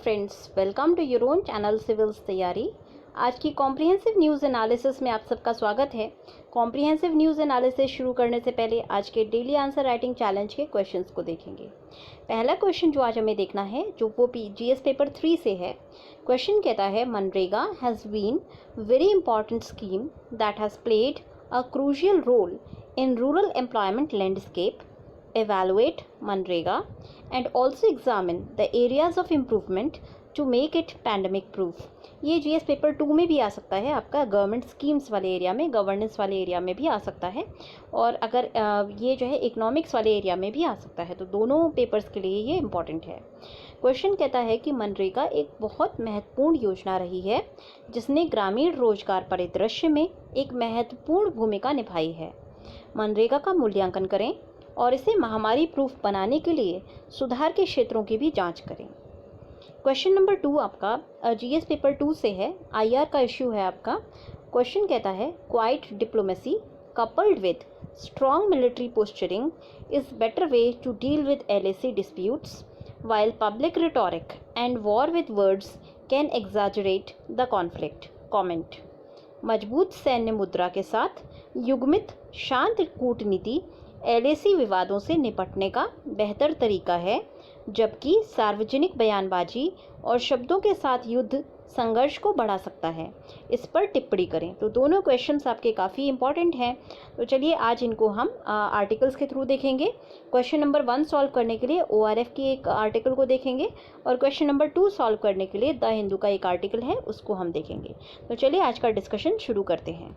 Friends, welcome to your own channel civils तैयारी। आज की कॉम्प्रिहेंसिव न्यूज़ एनालिसिस में आप सबका स्वागत है। कॉम्प्रिहेंसिव न्यूज़ एनालिसिस शुरू करने से पहले आज के डेली आंसर राइटिंग चैलेंज के क्वेश्चंस को देखेंगे। पहला क्वेश्चन जो आज हमें देखना है जो वो जीएस पेपर 3 से है। क्वेश्चन कहता है, मनरेगा has been very important scheme that has played a crucial role in rural employment landscape. Evaluate Manrega and also examine the areas of improvement to make it pandemic proof। ये GS paper 2 में भी आ सकता है, आपका government schemes वाले area में, governance वाले area में भी आ सकता है, और अगर ये जो है इकोनॉमिक्स वाले एरिया में भी आ सकता है। तो दोनों पेपर्स के लिए ये इम्पॉर्टेंट है। क्वेश्चन कहता है कि मनरेगा एक बहुत महत्वपूर्ण योजना रही है जिसने ग्रामीण रोजगार परिदृश्य में एक महत्वपूर्ण भूमिका निभाई है। मनरेगा का मूल्यांकन करें और इसे महामारी प्रूफ बनाने के लिए सुधार के क्षेत्रों की भी जांच करें। क्वेश्चन नंबर 2 आपका जीएस पेपर 2 से है, आईआर का इश्यू है आपका। क्वेश्चन कहता है, quiet diplomacy coupled with strong military posturing is better way to deal with LAC disputes while public rhetoric and war with words can exaggerate the conflict। Comment, मजबूत सैन्य मुद्रा के साथ युग्मित शांत कूटनीति एलएसी विवादों से निपटने का बेहतर तरीका है, जबकि सार्वजनिक बयानबाजी और शब्दों के साथ युद्ध संघर्ष को बढ़ा सकता है। इस पर टिप्पणी करें। तो दोनों क्वेश्चंस आपके काफ़ी इंपॉर्टेंट हैं। तो चलिए आज इनको हम आर्टिकल्स के थ्रू देखेंगे। क्वेश्चन नंबर 1 सॉल्व करने के लिए ओआरएफ की एक आर्टिकल को देखेंगे, और क्वेश्चन नंबर 2 सॉल्व करने के लिए द हिंदू का एक आर्टिकल है, उसको हम देखेंगे। तो चलिए आज का डिस्कशन शुरू करते हैं।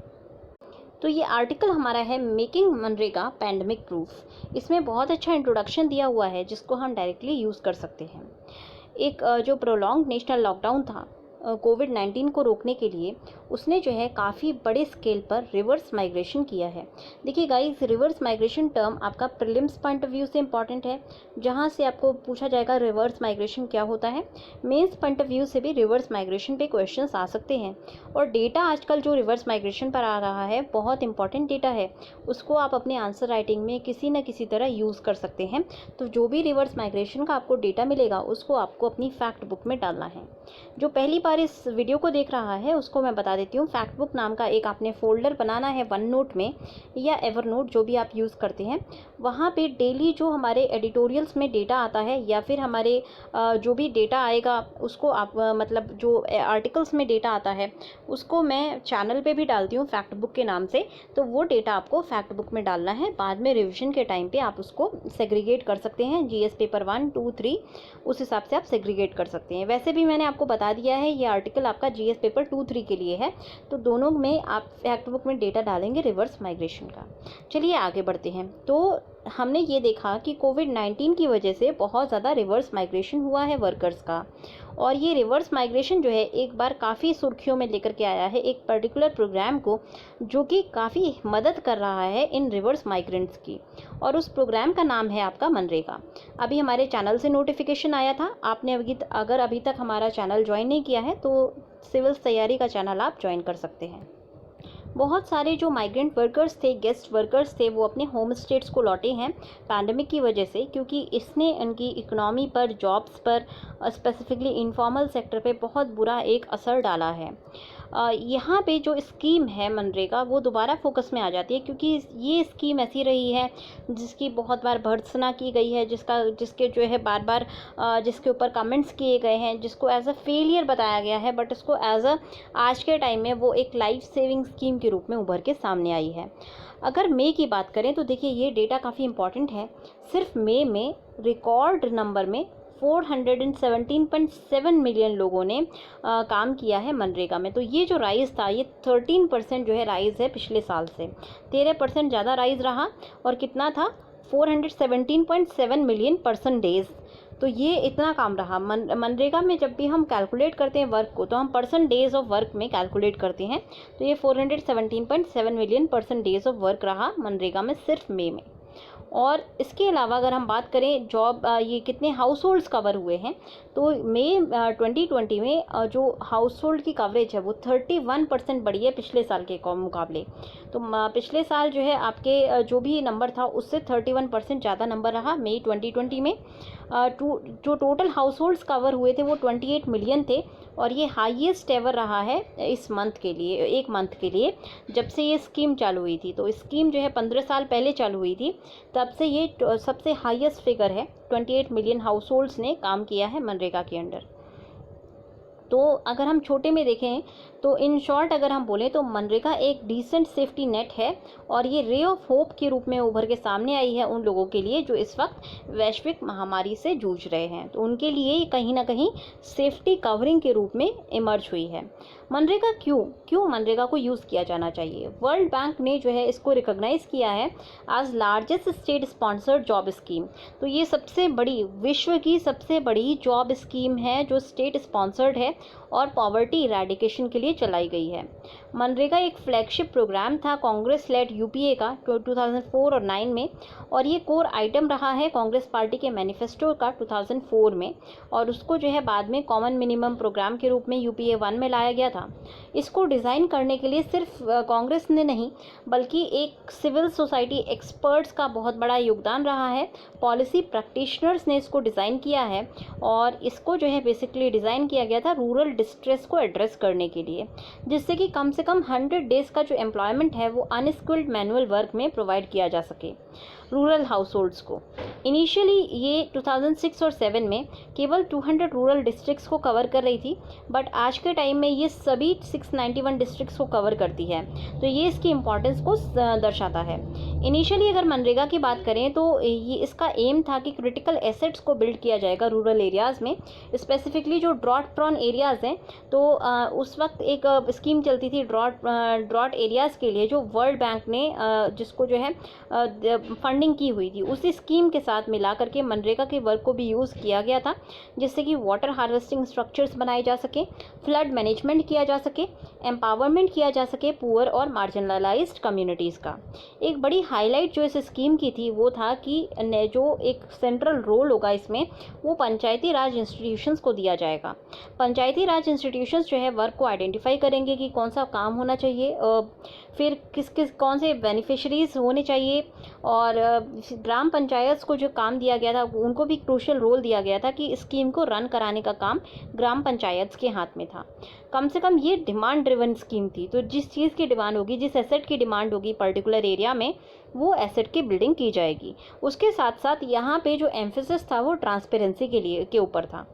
तो ये आर्टिकल हमारा है मेकिंग मनरेगा पैंडमिक प्रूफ। इसमें बहुत अच्छा इंट्रोडक्शन दिया हुआ है जिसको हम डायरेक्टली यूज़ कर सकते हैं। एक जो प्रोलॉन्ग नेशनल लॉकडाउन था कोविड-19 को रोकने के लिए, उसने जो है काफ़ी बड़े स्केल पर रिवर्स माइग्रेशन किया है। देखिए गाइस, रिवर्स माइग्रेशन टर्म आपका प्रीलिम्स पॉइंट ऑफ व्यू से इंपॉर्टेंट है, जहां से आपको पूछा जाएगा रिवर्स माइग्रेशन क्या होता है। मेंस पॉइंट ऑफ व्यू से भी रिवर्स माइग्रेशन पे क्वेश्चंस आ सकते हैं, और डेटा आजकल जो रिवर्स माइग्रेशन पर आ रहा है बहुत इंपॉर्टेंट डेटा है, उसको आप अपने आंसर राइटिंग में किसी न किसी तरह यूज़ कर सकते हैं। तो जो भी रिवर्स माइग्रेशन का आपको डेटा मिलेगा उसको आपको अपनी फैक्ट बुक में डालना है। जो पहली बार इस वीडियो को देख रहा है उसको मैं बता देती हूँ, फैक्ट बुक नाम का एक आपने फोल्डर बनाना है वन नोट में या एवर नोट, जो भी आप यूज़ करते हैं। वहाँ पे डेली जो हमारे एडिटोरियल्स में डेटा आता है या फिर हमारे जो भी डेटा आएगा उसको आप मतलब जो आर्टिकल्स में डेटा आता है उसको मैं चैनल पे भी डालती हूँ फैक्ट बुक के नाम से। तो वो डेटा आपको फैक्ट बुक में डालना है, बाद में रिविजन के टाइम पे आप उसको सेग्रीगेट कर सकते हैं। जीएस पेपर 1, 2, 3 उस हिसाब से आप सेग्रीगेट कर सकते हैं। वैसे भी मैंने आपको बता दिया है ये आर्टिकल आपका जीएस पेपर 2, 3 के लिए है, तो दोनों में आप फैक्ट बुक में डेटा डालेंगे रिवर्स माइग्रेशन का। चलिए आगे बढ़ते हैं। तो हमने ये देखा कि कोविड-19 की वजह से बहुत ज़्यादा रिवर्स माइग्रेशन हुआ है वर्कर्स का, और ये रिवर्स माइग्रेशन जो है एक बार काफ़ी सुर्खियों में लेकर के आया है एक पर्टिकुलर प्रोग्राम को, जो कि काफ़ी मदद कर रहा है इन रिवर्स माइग्रेंट्स की, और उस प्रोग्राम का नाम है आपका मनरेगा। अभी हमारे चैनल से नोटिफिकेशन आया था, आपने अगर अभी तक हमारा चैनल ज्वाइन नहीं किया है तो सिविल्स तैयारी का चैनल आप ज्वाइन कर सकते हैं। बहुत सारे जो माइग्रेंट वर्कर्स थे, गेस्ट वर्कर्स थे, वो अपने होम स्टेट्स को लौटे हैं पैंडमिक की वजह से, क्योंकि इसने उनकी इकोनॉमी पर, जॉब्स पर, स्पेसिफिकली इनफॉर्मल सेक्टर पे बहुत बुरा एक असर डाला है। यहाँ पे जो स्कीम है मनरेगा वो दोबारा फोकस में आ जाती है, क्योंकि ये स्कीम ऐसी रही है जिसकी बहुत बार भर्त्सना की गई है, जिसके जो है बार बार जिसके ऊपर कमेंट्स किए गए हैं, जिसको एज अ फेलियर बताया गया है, बट इसको एज अ आज के टाइम में वो एक लाइफ सेविंग स्कीम के रूप में उभर के सामने आई है। अगर मई की बात करें तो देखिए ये डेटा काफ़ी इंपॉर्टेंट है। सिर्फ मई में रिकॉर्ड नंबर में 417.7 मिलियन लोगों ने काम किया है मनरेगा में। तो ये जो राइज़ था ये 13% जो है राइज़ है पिछले साल से, 13% ज़्यादा राइज़ रहा, और कितना था 417.7 मिलियन पर्सन डेज। तो ये इतना काम रहा मनरेगा में। जब भी हम कैलकुलेट करते हैं वर्क को तो हम पर्सन डेज ऑफ वर्क में कैलकुलेट करते हैं, तो ये 417.7 million person days of work रहा मनरेगा में सिर्फ मई में। और इसके अलावा अगर हम बात करें जॉब ये कितने हाउस होल्ड्स कवर हुए हैं, तो मई 2020 में जो हाउस होल्ड की कवरेज है वो 31% बढ़ी है पिछले साल के मुकाबले। तो पिछले साल जो है आपके जो भी नंबर था उससे 31% ज़्यादा नंबर रहा मई 2020 में। जो टोटल हाउस होल्ड्स कवर हुए थे वो 28 मिलियन थे, और ये हाईएस्ट एवर रहा है इस मंथ के लिए, एक मंथ के लिए, जब से ये स्कीम चालू हुई थी। तो स्कीम जो है 15 साल पहले चालू हुई थी, तब से ये सबसे हाईएस्ट फिगर है। 28 मिलियन हाउस होल्ड्स ने काम किया है मनरेगा के अंडर। तो अगर हम छोटे में देखें तो इन शॉर्ट अगर हम बोलें तो मनरेगा एक डिसेंट सेफ्टी नेट है, और ये रे ऑफ होप के रूप में उभर के सामने आई है उन लोगों के लिए जो इस वक्त वैश्विक महामारी से जूझ रहे हैं। तो उनके लिए कहीं ना कहीं सेफ्टी कवरिंग के रूप में इमर्ज हुई है। मनरेगा क्यों मनरेगा को यूज़ किया जाना चाहिए? वर्ल्ड बैंक ने जो है इसको रिकॉग्नाइज किया है आज largest state sponsored job scheme. तो ये सबसे बड़ी, विश्व की सबसे बड़ी जॉब स्कीम है जो स्टेट स्पॉन्सर्ड है और पॉवर्टी इरेडिकेशन के लिए चलाई गई है। मनरेगा एक फ्लैगशिप प्रोग्राम था कांग्रेस लेड यूपीए का 2004 और 9 में, और ये कोर आइटम रहा है कांग्रेस पार्टी के मैनिफेस्टो का 2004 में, और उसको जो है बाद में कॉमन मिनिमम प्रोग्राम के रूप में यूपीए 1 में लाया गया था। इसको डिज़ाइन करने के लिए सिर्फ कांग्रेस ने नहीं बल्कि एक सिविल सोसाइटी एक्सपर्ट्स का बहुत बड़ा योगदान रहा है। पॉलिसी प्रैक्टिशनर्स ने इसको डिज़ाइन किया है, और इसको जो है बेसिकली डिज़ाइन किया गया था रूरल डिस्ट्रेस को एड्रेस करने के लिए, जिससे कि कम से कम 100 डेज़ का जो एम्प्लॉयमेंट है वो अनस्किल्ड मैनुअल वर्क में प्रोवाइड किया जा सके रूरल हाउस होल्ड्स को। इनिशियली ये 2006 और 7 में केवल 200 रूरल डिस्ट्रिक्ट्स को कवर कर रही थी, बट आज के टाइम में ये सभी 691 डिस्ट्रिक्ट्स को कवर करती है। तो ये इसकी इम्पोर्टेंस को दर्शाता है। इनिशियली अगर मनरेगा की बात करें तो ये इसका एम था कि क्रिटिकल एसेट्स को बिल्ड किया जाएगा रूरल एरियाज़ में, स्पेसिफिकली जो ड्रॉट प्रोन एरियाज़ हैं। तो उस वक्त एक स्कीम चलती थी ड्रॉट एरियाज़ के लिए, जो वर्ल्ड बैंक ने जिसको जो है फंडिंग की हुई थी, उसी स्कीम के साथ मिला करके मनरेगा के वर्क को भी यूज़ किया गया था, जिससे कि वाटर हार्वेस्टिंग स्ट्रक्चर्स बनाए जा सके, फ्लड मैनेजमेंट किया जा सके, एम्पावरमेंट किया जा सके पुअर और मार्जिनलाइज्ड कम्युनिटीज़ का। एक बड़ी हाईलाइट जो इस स्कीम की थी वो था कि जो एक सेंट्रल रोल होगा इसमें वो पंचायती राज इंस्टीट्यूशंस को दिया जाएगा। पंचायती राज इंस्टीट्यूशंस जो है वर्क को आइडेंटिफाई करेंगे कि कौन सा काम होना चाहिए, फिर कौन से बेनिफिशरीज होने चाहिए, और ग्राम पंचायत को जो काम दिया गया था उनको भी क्रूशियल रोल दिया गया था कि स्कीम को रन कराने का काम ग्राम पंचायत के हाथ में था। कम से कम ये डिमांड ड्रिवन स्कीम थी, तो जिस चीज़ की डिमांड होगी, जिस एसेट की डिमांड होगी पर्टिकुलर एरिया में, वो एसेट की बिल्डिंग की जाएगी। उसके साथ साथ यहाँ पे जो एम्फेसिस था वो ट्रांसपेरेंसी के ऊपर था।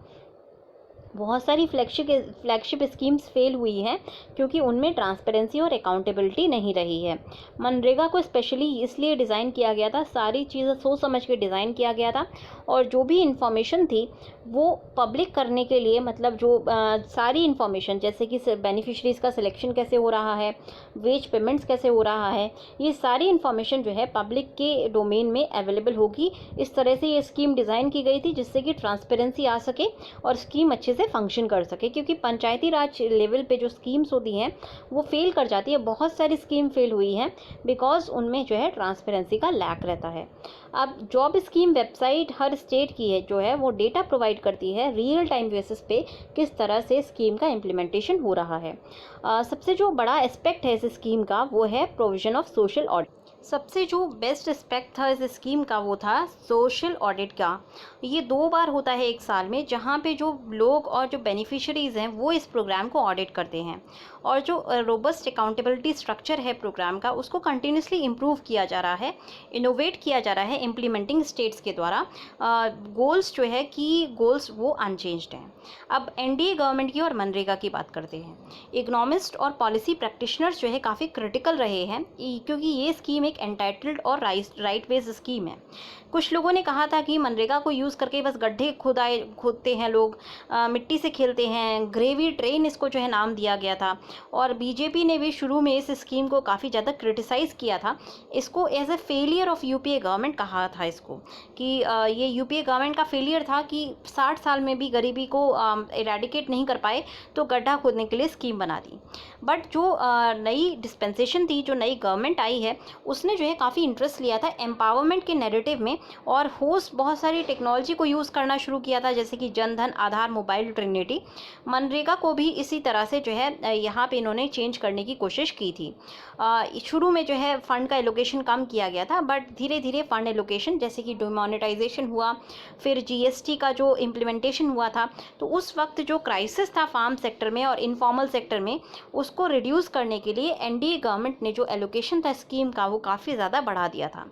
बहुत सारी फ्लैगशिप स्कीम्स फेल हुई हैं क्योंकि उनमें ट्रांसपेरेंसी और अकाउंटेबिलिटी नहीं रही है। मनरेगा को स्पेशली इसलिए डिज़ाइन किया गया था, सारी चीज़ें सोच समझ के डिज़ाइन किया गया था, और जो भी इंफॉर्मेशन थी वो पब्लिक करने के लिए, मतलब जो सारी इन्फॉर्मेशन जैसे कि बेनिफिशरीज़ का सिलेक्शन कैसे हो रहा है, वेज पेमेंट्स कैसे हो रहा है, ये सारी इन्फॉर्मेशन जो है पब्लिक के डोमेन में अवेलेबल होगी। इस तरह से ये स्कीम डिज़ाइन की गई थी जिससे कि ट्रांसपेरेंसी आ सके और स्कीम अच्छे से फंक्शन कर सके, क्योंकि पंचायती राज लेवल पे जो स्कीम्स होती हैं वो फेल कर जाती है। बहुत सारी स्कीम फेल हुई हैं बिकॉज उनमें जो है ट्रांसपेरेंसी का लैक रहता है। अब जॉब स्कीम वेबसाइट हर स्टेट की है जो है वो डेटा प्रोवाइड करती है रियल टाइम बेसिस पे किस तरह से स्कीम का इम्प्लीमेंटेशन हो रहा है। सबसे जो बड़ा एस्पेक्ट है इस स्कीम का वो है प्रोविजन ऑफ सोशल ऑडिट। सबसे जो बेस्ट एस्पेक्ट था इस स्कीम का वो था सोशल ऑडिट का। ये 2 बार होता है एक साल में, जहाँ पे जो लोग और जो बेनिफिशरीज़ हैं वो इस प्रोग्राम को ऑडिट करते हैं, और जो रोबस्ट अकाउंटेबिलिटी स्ट्रक्चर है प्रोग्राम का उसको कंटिन्यूसली इम्प्रूव किया जा रहा है, इनोवेट किया जा रहा है इम्प्लीमेंटिंग स्टेट्स के द्वारा। गोल्स जो है कि गोल्स वो अनचेंज्ड हैं। अब एनडीए गवर्नमेंट की और मनरेगा की बात करते हैं। इकोनॉमिस्ट और पॉलिसी प्रैक्टिशनर्स जो है काफ़ी क्रिटिकल रहे हैं क्योंकि ये स्कीम एक एंटाइटल्ड और राइट बेस्ड स्कीम है। कुछ लोगों ने कहा था कि मनरेगा को यूज़ करके बस गड्ढे खोदते हैं लोग, मिट्टी से खेलते हैं, ग्रेवी ट्रेन इसको जो है नाम दिया गया था। और बीजेपी ने भी शुरू में इस स्कीम को काफ़ी ज़्यादा क्रिटिसाइज़ किया था। इसको as a failure of UPA government कहा था इसको, कि ये यूपीए गवर्नमेंट का फेलियर था कि 60 साल में भी गरीबी को इरेडिकेट नहीं कर पाए, तो गड्ढा खोदने के लिए स्कीम बना दी। बट जो नई डिस्पेंसेशन थी, जो नई गवर्नमेंट आई है, उसने जो है काफ़ी इंटरेस्ट लिया था एम्पावरमेंट के नैरेटिव में, और बहुत सारी टेक्नोलॉजी को यूज़ करना शुरू किया था, जैसे कि जनधन, आधार, मोबाइल, ट्रिनिटी। मनरेगा को भी इसी तरह से जो है यहाँ पे इन्होंने चेंज करने की कोशिश की थी। शुरू में जो है फ़ंड का एलोकेशन कम किया गया था, बट धीरे धीरे फ़ंड एलोकेशन, जैसे कि डिमोनेटाइजेशन हुआ, फिर जीएसटी का जो इम्प्लीमेंटेशन हुआ था, तो उस वक्त जो क्राइसिस था फार्म सेक्टर में और इनफॉर्मल सेक्टर में, उसको रिड्यूस करने के लिए एनडीए गवर्नमेंट ने जो एलोकेशन था स्कीम का, वो काफ़ी ज़्यादा बढ़ा दिया था।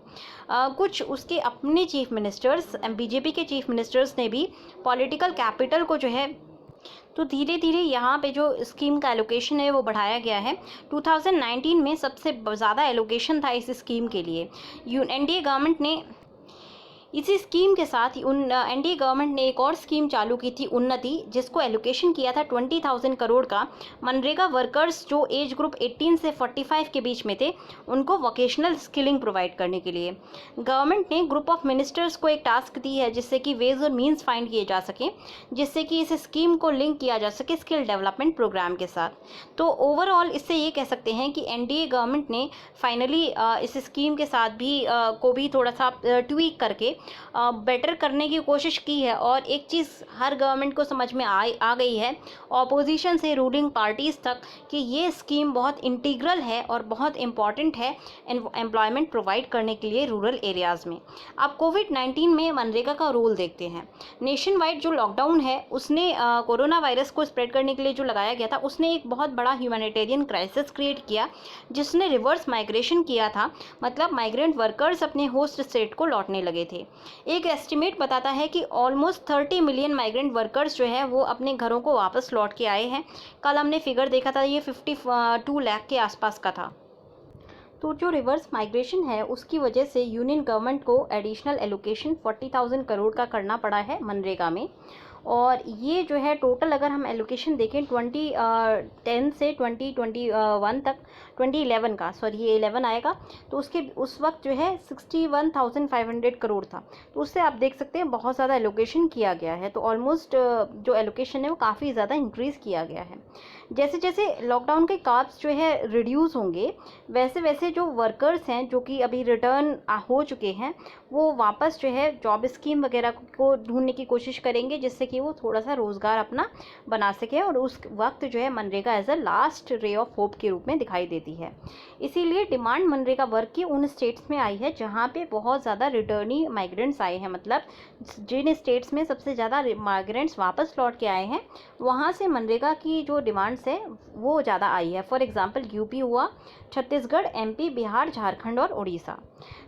कुछ उसके अपने चीफ मिनिस्टर्स, बीजेपी के चीफ मिनिस्टर्स ने भी पॉलिटिकल कैपिटल को जो है, तो धीरे धीरे यहाँ पे जो स्कीम का एलोकेशन है वो बढ़ाया गया है। 2019 में सबसे ज़्यादा एलोकेशन था इस स्कीम के लिए। एनडीए गवर्नमेंट ने इसी स्कीम के साथ ही एनडीए गवर्नमेंट ने एक और स्कीम चालू की थी, उन्नति, जिसको एलोकेशन किया था 20,000 करोड़ का। मनरेगा वर्कर्स जो एज ग्रुप 18 से 45 के बीच में थे, उनको वोकेशनल स्किलिंग प्रोवाइड करने के लिए गवर्नमेंट ने ग्रुप ऑफ मिनिस्टर्स को एक टास्क दी है, जिससे कि वेज और मीन्स फाइंड किए जा सकें, जिससे कि इस स्कीम को लिंक किया जा सके स्किल डेवलपमेंट प्रोग्राम के साथ। तो ओवरऑल इससे ये कह सकते हैं कि एनडीए गवर्नमेंट ने फाइनली इस स्कीम के साथ भी को भी थोड़ा सा ट्वीक करके बेटर करने की कोशिश की है। और एक चीज़ हर गवर्नमेंट को समझ में आ गई है, ऑपोजिशन से रूलिंग पार्टीज़ तक, कि ये स्कीम बहुत इंटीग्रल है और बहुत इम्पॉर्टेंट है एम्प्लॉयमेंट प्रोवाइड करने के लिए रूरल एरियाज़ में। अब कोविड-19 में मनरेगा का रोल देखते हैं। नेशन वाइड जो लॉकडाउन है, उसने कोरोना वायरस को स्प्रेड करने के लिए जो लगाया गया था, उसने एक बहुत बड़ा ह्यूमैनिटेरियन क्राइसिस क्रिएट किया, जिसने रिवर्स माइग्रेशन किया था। मतलब माइग्रेंट वर्कर्स अपने होस्ट स्टेट को लौटने लगे थे। एक एस्टिमेट बताता है कि ऑलमोस्ट 30 मिलियन माइग्रेंट वर्कर्स जो है वो अपने घरों को वापस लौट के आए हैं। कल हमने फिगर देखा था, ये 52 लाख के आसपास का था। तो जो रिवर्स माइग्रेशन है, उसकी वजह से यूनियन गवर्नमेंट को एडिशनल एलोकेशन 40,000 करोड़ का करना पड़ा है मनरेगा में। और ये जो है टोटल अगर हम एलोकेशन देखें 2010 से 2021 तक, 2011 का, सॉरी ये 11 आएगा, तो उस वक्त जो है 61,500 करोड़ था। तो उससे आप देख सकते हैं बहुत ज़्यादा एलोकेशन किया गया है। तो ऑलमोस्ट जो एलोकेशन है वो काफ़ी ज़्यादा इंक्रीज़ किया गया है। जैसे जैसे लॉकडाउन के काब्स जो है रिड्यूस होंगे, वैसे वैसे जो वर्कर्स हैं जो कि अभी रिटर्न हो चुके हैं, वो वापस जो है जॉब स्कीम वगैरह को ढूंढने की कोशिश करेंगे, जिससे कि वो थोड़ा सा रोज़गार अपना बना सके। और उस वक्त जो है मनरेगा as a last ray of hope के रूप में दिखाई देती है। इसीलिए डिमांड मनरेगा वर्क की उन स्टेट्स में आई है जहाँ पे बहुत ज़्यादा रिटर्नी माइग्रेंट्स आए हैं। मतलब जिन स्टेट्स में सबसे ज़्यादा माइग्रेंट्स वापस लौट के आए हैं, वहाँ से मनरेगा की जो डिमांड्स है वो ज़्यादा आई है। फॉर एग्जांपल यूपी हुआ, छत्तीसगढ़, एमपी, बिहार, झारखंड और उड़ीसा।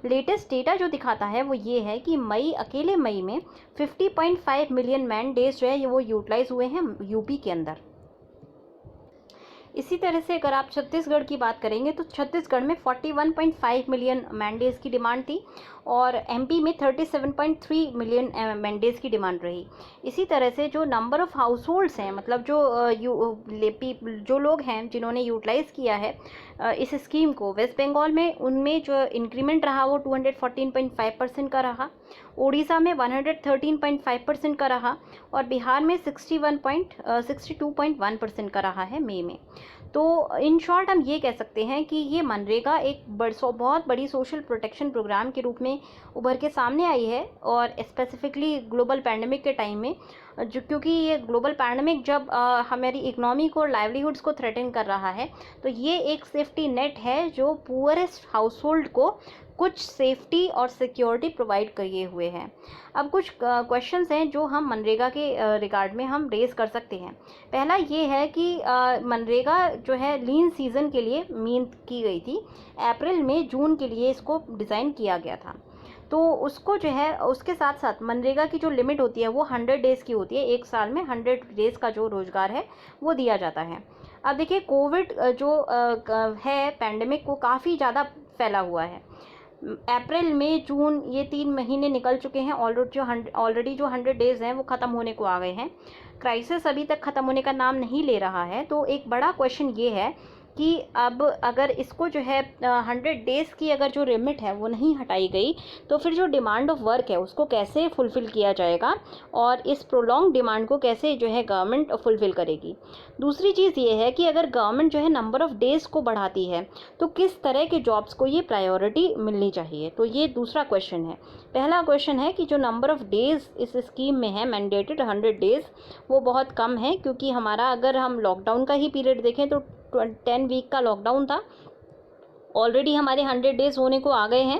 लेटेस्ट डेटा जो दिखाता है वो ये है कि अकेले मई में 50.5 मिलियन मैन डेज जो है वो यूटिलाइज हुए हैं यूपी के अंदर। इसी तरह से अगर आप छत्तीसगढ़ की बात करेंगे तो छत्तीसगढ़ में 41.5 मिलियन मैन डेज की डिमांड थी, और एमपी में 37.3 मिलियन मैन डेज की डिमांड रही। इसी तरह से जो नंबर ऑफ हाउस होल्ड्स हैं, मतलब जो लोग हैं जिन्होंने यूटिलाइज़ किया है इस स्कीम को, वेस्ट बंगाल में उनमें जो इंक्रीमेंट रहा वो 214.5% का रहा, उड़ीसा में 113.5% का रहा, और बिहार में 62.1% का रहा है मई में। तो इन शॉर्ट हम ये कह सकते हैं कि ये मनरेगा एक बहुत बड़ी सोशल प्रोटेक्शन प्रोग्राम के रूप में उभर के सामने आई है, और स्पेसिफिकली ग्लोबल पैंडमिक के टाइम में, जो क्योंकि ये ग्लोबल पैंडमिक जब हमारी इकोनॉमी को, लाइवलीहुड्स को थ्रेटन कर रहा है, तो ये एक सेफ्टी नेट है जो पुअरेस्ट हाउस होल्ड को कुछ सेफ्टी और सिक्योरिटी प्रोवाइड किए हुए हैं। अब कुछ क्वेश्चंस हैं जो हम मनरेगा के रिगार्ड में हम रेज कर सकते हैं। पहला ये है कि मनरेगा जो है लीन सीज़न के लिए मीन की गई थी, अप्रैल में जून के लिए इसको डिज़ाइन किया गया था। तो उसको जो है उसके साथ साथ मनरेगा की जो लिमिट होती है वो 100 डेज़ की होती है। एक साल में 100 डेज़ का जो रोज़गार है वो दिया जाता है। अब देखिए कोविड जो है पैंडेमिक, वो काफ़ी ज़्यादा फैला हुआ है। अप्रैल मई जून ये 3 महीने निकल चुके हैं, ऑलरेडी जो 100 डेज़ हैं वो ख़त्म होने को आ गए हैं। क्राइसिस अभी तक ख़त्म होने का नाम नहीं ले रहा है। तो एक बड़ा क्वेश्चन ये है कि अब अगर इसको जो है 100 डेज़ की अगर जो लिमिट है वो नहीं हटाई गई, तो फिर जो डिमांड ऑफ वर्क है उसको कैसे फुलफ़िल किया जाएगा और इस प्रोलॉन्ग डिमांड को कैसे जो है गवर्नमेंट फुलफ़िल करेगी। दूसरी चीज़ ये है कि अगर गवर्नमेंट जो है नंबर ऑफ़ डेज़ को बढ़ाती है तो किस तरह के जॉब्स को ये प्रायोरिटी मिलनी चाहिए। तो ये दूसरा क्वेश्चन है। पहला क्वेश्चन है कि जो नंबर ऑफ़ डेज़ इस स्कीम में है मैंडेटेड 100 डेज़, वो बहुत कम है, क्योंकि हमारा अगर हम लॉकडाउन का ही पीरियड देखें तो 10 वीक का लॉकडाउन था। ऑलरेडी हमारे 100 डेज़ होने को आ गए हैं।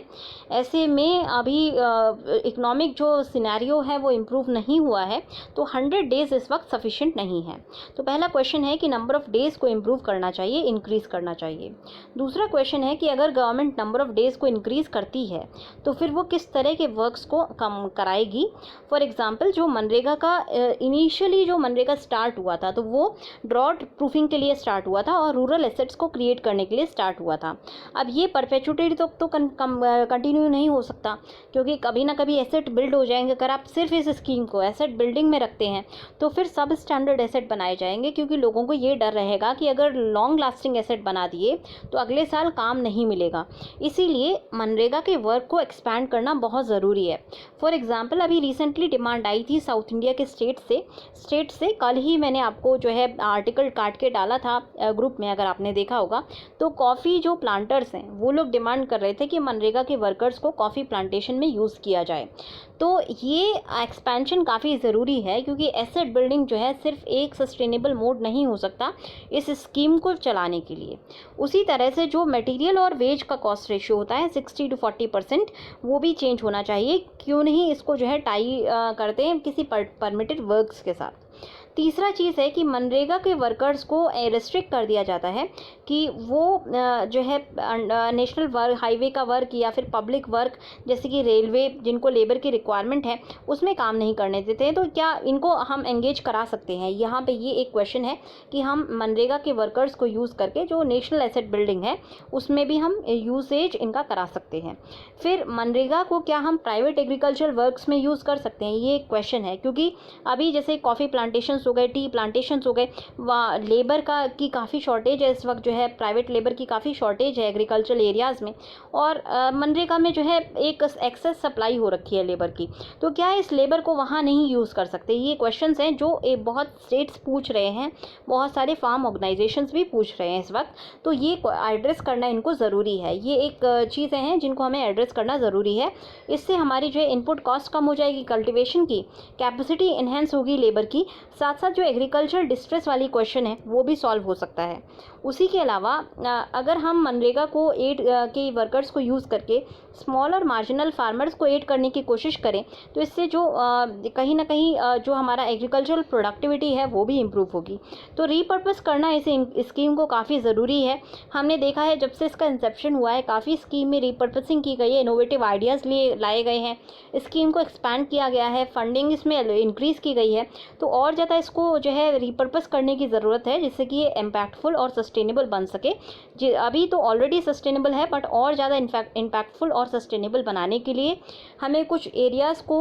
ऐसे में अभी इकोनॉमिक जो सिनेरियो है वो इम्प्रूव नहीं हुआ है, तो 100 डेज़ इस वक्त सफिशिएंट नहीं है। तो पहला क्वेश्चन है कि नंबर ऑफ़ डेज़ को इम्प्रूव करना चाहिए, इंक्रीज़ करना चाहिए। दूसरा क्वेश्चन है कि अगर गवर्नमेंट नंबर ऑफ़ डेज़ को इंक्रीज़ करती है तो फिर वो किस तरह के वर्क्स को कम कराएगी। फॉर एग्ज़ाम्पल जो मनरेगा का इनिशियली जो मनरेगा स्टार्ट हुआ था तो वो ड्रॉट प्रूफिंग के लिए स्टार्ट हुआ था और रूरल एसेट्स को क्रिएट करने के लिए स्टार्ट हुआ था। अब ये परपेचुटेड तो कंटिन्यू नहीं हो सकता, क्योंकि कभी ना कभी एसेट बिल्ड हो जाएंगे। अगर आप सिर्फ इस स्कीम को एसेट बिल्डिंग में रखते हैं तो फिर सब स्टैंडर्ड एसेट बनाए जाएंगे, क्योंकि लोगों को ये डर रहेगा कि अगर लॉन्ग लास्टिंग एसेट बना दिए तो अगले साल काम नहीं मिलेगा। इसीलिए मनरेगा के वर्क को एक्सपैंड करना बहुत ज़रूरी है। फॉर एग्ज़ाम्पल अभी रिसेंटली डिमांड आई थी साउथ इंडिया के स्टेट से कल ही मैंने आपको जो है आर्टिकल काट के डाला था ग्रुप में, अगर आपने देखा होगा। तो कॉफ़ी जो प्लांटर्स हैं वो लोग डिमांड कर रहे थे कि मनरेगा के वर्कर्स को कॉफ़ी प्लांटेशन में यूज़ किया जाए। तो ये एक्सपेंशन काफ़ी ज़रूरी है, क्योंकि एसेट बिल्डिंग जो है सिर्फ एक सस्टेनेबल मोड नहीं हो सकता इस स्कीम को चलाने के लिए। उसी तरह से जो मटेरियल और वेज का कॉस्ट रेशियो होता है 60 to 40%, वो भी चेंज होना चाहिए। क्यों नहीं इसको जो है टाई करते हैं किसी परमिटेड वर्क्स के साथ। तीसरा चीज़ है कि मनरेगा के वर्कर्स को रेस्ट्रिक्ट कर दिया जाता है कि वो जो है नेशनल वर्क, हाईवे का वर्क या फिर पब्लिक वर्क जैसे कि रेलवे, जिनको लेबर की रिक्वायरमेंट है उसमें काम नहीं करने देते हैं। तो क्या इनको हम एंगेज करा सकते हैं? यहाँ पे ये एक क्वेश्चन है कि हम मनरेगा के वर्कर्स को यूज़ करके जो नेशनल एसेट बिल्डिंग है उसमें भी हम यूसेज इनका करा सकते हैं। फिर मनरेगा को क्या हम प्राइवेट एग्रीकल्चर वर्क्स में यूज़ कर सकते हैं? ये एक क्वेश्चन है, क्योंकि अभी जैसे कॉफ़ी प्लांटेशन हो गए, टी प्लांटेशंस हो गए, वहाँ लेबर की काफ़ी शॉर्टेज है इस वक्त, जो है प्राइवेट लेबर की काफ़ी शॉर्टेज है एग्रीकल्चरल एरियाज़ में, और मनरेगा में जो है एक एक्सेस सप्लाई हो रखी है लेबर की। तो क्या इस लेबर को वहाँ नहीं यूज़ कर सकते? ये क्वेश्चंस हैं जो बहुत स्टेट्स पूछ रहे हैं, बहुत सारे फार्म ऑर्गेनाइजेशंस भी पूछ रहे हैं इस वक्त। तो ये एड्रेस करना इनको ज़रूरी है। ये एक चीज़ें हैं जिनको हमें एड्रेस करना ज़रूरी है। इससे हमारी जो है इनपुट कॉस्ट कम हो जाएगी, कल्टिवेशन की कैपेसिटी इन्हेंस होगी लेबर की, साथ साथ जो एग्रीकल्चरल डिस्ट्रेस वाली क्वेश्चन है वो भी सॉल्व हो सकता है। उसी के अलावा अगर हम मनरेगा को एड के वर्कर्स को यूज़ करके स्मॉल और मार्जिनल फार्मर्स को एड करने की कोशिश करें तो इससे जो कहीं ना कहीं जो हमारा एग्रीकल्चरल प्रोडक्टिविटी है वो भी इम्प्रूव होगी। तो रीपर्पस करना इस स्कीम को काफ़ी ज़रूरी है। हमने देखा है जब से इसका इंसेप्शन हुआ है काफ़ी स्कीम में रीपर्पसिंग की गई है, इनोवेटिव आइडियाज़ लाए गए हैं, स्कीम को एक्सपैंड किया गया है, फंडिंग इसमें इंक्रीज़ की गई है। तो और ज़्यादा इसको जो है रीपर्पस करने की ज़रूरत है, जिससे कि ये इम्पैक्टफुल और सस्टेनेबल बन सके। अभी तो ऑलरेडी सस्टेनेबल है, बट और ज़्यादा इम्पैक्टफुल और सस्टेनेबल बनाने के लिए हमें कुछ एरियाज़ को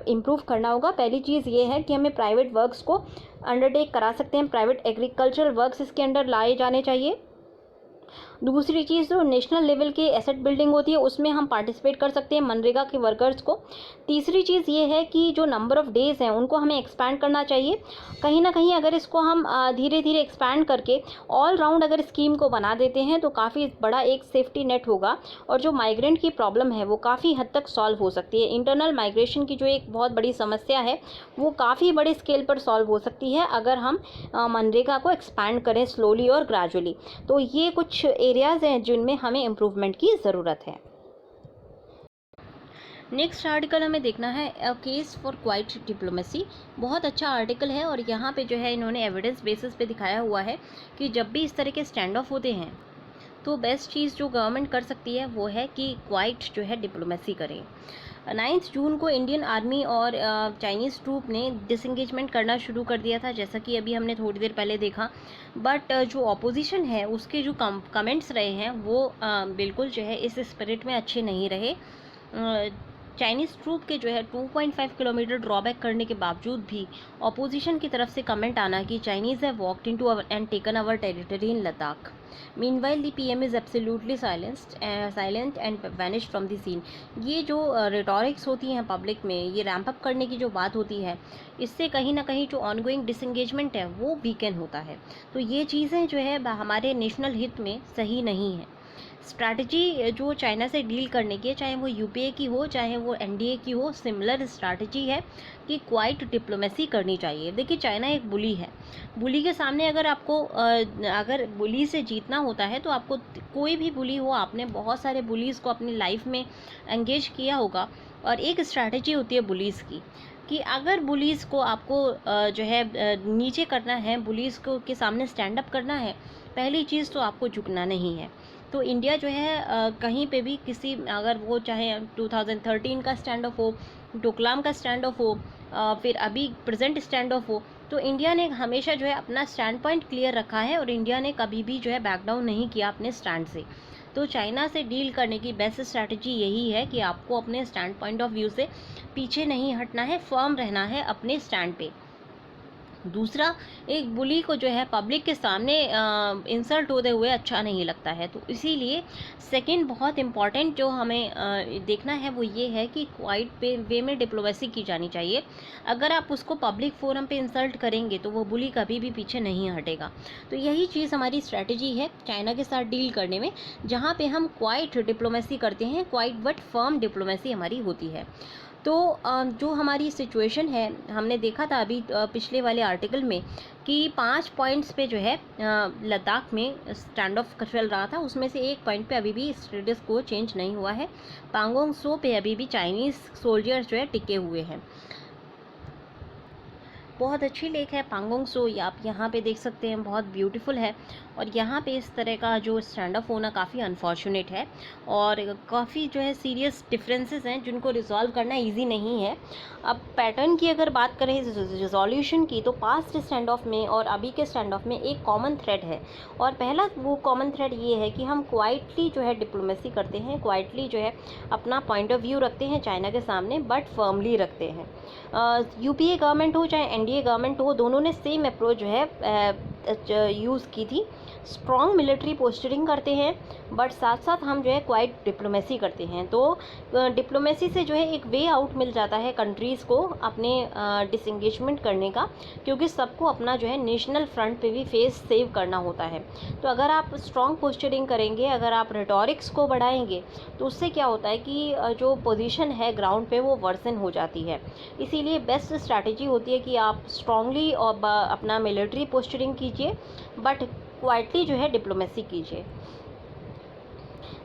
इम्प्रूव करना होगा। पहली चीज़ ये है कि हमें प्राइवेट वर्क्स को अंडरटेक करा सकते हैं, प्राइवेट एग्रीकल्चरल वर्क्स इसके अंडर लाए जाने चाहिए। दूसरी चीज़ जो नेशनल लेवल की एसेट बिल्डिंग होती है उसमें हम पार्टिसिपेट कर सकते हैं मनरेगा के वर्कर्स को। तीसरी चीज़ ये है कि जो नंबर ऑफ़ डेज़ हैं उनको हमें एक्सपैंड करना चाहिए। कहीं ना कहीं अगर इसको हम धीरे धीरे एक्सपैंड करके ऑल राउंड अगर स्कीम को बना देते हैं तो काफ़ी बड़ा एक सेफ्टी नेट होगा, और जो माइग्रेंट की प्रॉब्लम है वो काफ़ी हद तक सॉल्व हो सकती है। इंटरनल माइग्रेशन की जो एक बहुत बड़ी समस्या है वो काफ़ी बड़े स्केल पर सॉल्व हो सकती है अगर हम मनरेगा को एक्सपैंड करें स्लोली और ग्रेजुअली। तो ये कुछ एरियाज़ हैं जिनमें हमें इम्प्रूवमेंट की ज़रूरत है। नेक्स्ट आर्टिकल हमें देखना है a case for quite diplomacy. बहुत अच्छा आर्टिकल है और यहाँ पे जो है इन्होंने एविडेंस बेसिस पे दिखाया हुआ है कि जब भी इस तरह के स्टैंड ऑफ होते हैं तो बेस्ट चीज़ जो गवर्नमेंट कर सकती है वो है कि क्वाइट जो है डिप्लोमेसी करे। 9 जून को इंडियन आर्मी और चाइनीज़ ट्रूप ने डिसंगेजमेंट करना शुरू कर दिया था, जैसा कि अभी हमने थोड़ी देर पहले देखा। बट जो अपोजिशन है उसके जो कमेंट्स रहे हैं वो बिल्कुल जो है इस स्पिरिट में अच्छे नहीं रहे। चाइनीज़ ट्रूप के जो है 2.5 किलोमीटर ड्रॉबैक करने के बावजूद भी अपोजिशन की तरफ से कमेंट आना कि Chinese have walked into our and taken our territory in Ladakh. Meanwhile the PM is absolutely silent and vanished from the scene. ये जो रिटॉरिक्स होती हैं पब्लिक में, ये रैंप अप करने की जो बात होती है, इससे कहीं ना कहीं जो ऑनगोइंग डिसंगेजमेंट है वो वीकेंड होता है। तो ये चीज़ें जो है हमारे नेशनल हित में सही नहीं है। स्ट्रैटेजी जो चाइना से डील करने की है, चाहे वो यूपीए की हो चाहे वो एनडीए की हो, सिमिलर स्ट्रैटेजी है कि क्वाइट डिप्लोमेसी करनी चाहिए। देखिए चाइना एक बुली है, बुली के सामने अगर आपको अगर बुली से जीतना होता है तो आपको कोई भी बुली हो, आपने बहुत सारे बुलीज़ को अपनी लाइफ में एंगेज किया होगा। और एक स्ट्रैटेजी होती है बुलीज़ की कि अगर बुलीज़ को आपको जो है नीचे करना है, बुलीज़ को के सामने स्टैंड अप करना है, पहली चीज़ तो आपको झुकना नहीं है। तो इंडिया जो है कहीं पे भी किसी, अगर वो चाहे 2013 का स्टैंड ऑफ हो, डोकलाम का स्टैंड ऑफ हो, फिर अभी प्रेजेंट स्टैंड ऑफ हो, तो इंडिया ने हमेशा जो है अपना स्टैंड पॉइंट क्लियर रखा है और इंडिया ने कभी भी जो है बैक डाउन नहीं किया अपने स्टैंड से। तो चाइना से डील करने की बेस्ट स्ट्रैटेजी यही है कि आपको अपने स्टैंड पॉइंट ऑफ व्यू से पीछे नहीं हटना है, फर्म रहना है अपने स्टैंड पे। दूसरा, एक बुली को जो है पब्लिक के सामने इंसल्ट होते हुए अच्छा नहीं लगता है। तो इसीलिए सेकंड बहुत इम्पॉर्टेंट जो हमें देखना है वो ये है कि क्वाइट पे वे में डिप्लोमेसी की जानी चाहिए। अगर आप उसको पब्लिक फोरम पे इंसल्ट करेंगे तो वो बुली कभी भी पीछे नहीं हटेगा। तो यही चीज़ हमारी स्ट्रैटेजी है चाइना के साथ डील करने में, जहाँ पे हम क्वाइट डिप्लोमेसी करते हैं, क्वाइट बट फर्म डिप्लोमेसी हमारी होती है। तो जो हमारी सिचुएशन है, हमने देखा था अभी पिछले वाले आर्टिकल में कि 5 पॉइंट्स पे जो है लद्दाख में स्टैंड ऑफ चल रहा था, उसमें से एक पॉइंट पे अभी भी स्टेटस को चेंज नहीं हुआ है। पांगोंग सो पे अभी भी चाइनीज़ सोल्जर्स जो है टिके हुए हैं। बहुत अच्छी लेक है पांगोंग सो, आप यहाँ पे देख सकते हैं, बहुत ब्यूटीफुल है। और यहाँ पे इस तरह का जो स्टैंड ऑफ होना काफ़ी अनफॉर्चुनेट है और काफ़ी जो है सीरियस डिफरेंसेस हैं जिनको रिजॉल्व करना इजी नहीं है। अब पैटर्न की अगर बात करें रिजोल्यूशन की, तो पास्ट स्टैंड ऑफ में और अभी के स्टैंड ऑफ में एक कॉमन थ्रेड है। और पहला वो कॉमन थ्रेड ये है कि हम क्वाइटली जो है डिप्लोमेसी करते हैं, क्वाइटली जो है अपना पॉइंट ऑफ व्यू रखते हैं चाइना के सामने, बट फर्मली रखते हैं। यूपीए गवर्नमेंट हो चाहे एनडीए गवर्नमेंट हो, दोनों ने सेम अप्रोच जो है यूज़ की थी। स्ट्रॉन्ग मिलिट्री पोस्चरिंग करते हैं, बट साथ साथ हम जो है क्वाइट डिप्लोमेसी करते हैं। तो डिप्लोमेसी से जो है एक वे आउट मिल जाता है कंट्रीज़ को अपने डिसंगेजमेंट करने का, क्योंकि सबको अपना जो है नेशनल फ्रंट पे भी फेस सेव करना होता है। तो अगर आप स्ट्रॉन्ग पोस्चरिंग करेंगे, अगर आप रिटॉरिक्स को बढ़ाएंगे, तो उससे क्या होता है कि जो पोजीशन है ग्राउंड पे वो वर्सन हो जाती है। इसीलिए बेस्ट स्ट्रैटेजी होती है कि आप स्ट्रांगली और अपना मिलिट्री पोस्चरिंग कीजिए, बट क्वाइटली जो है डिप्लोमेसी कीजिए।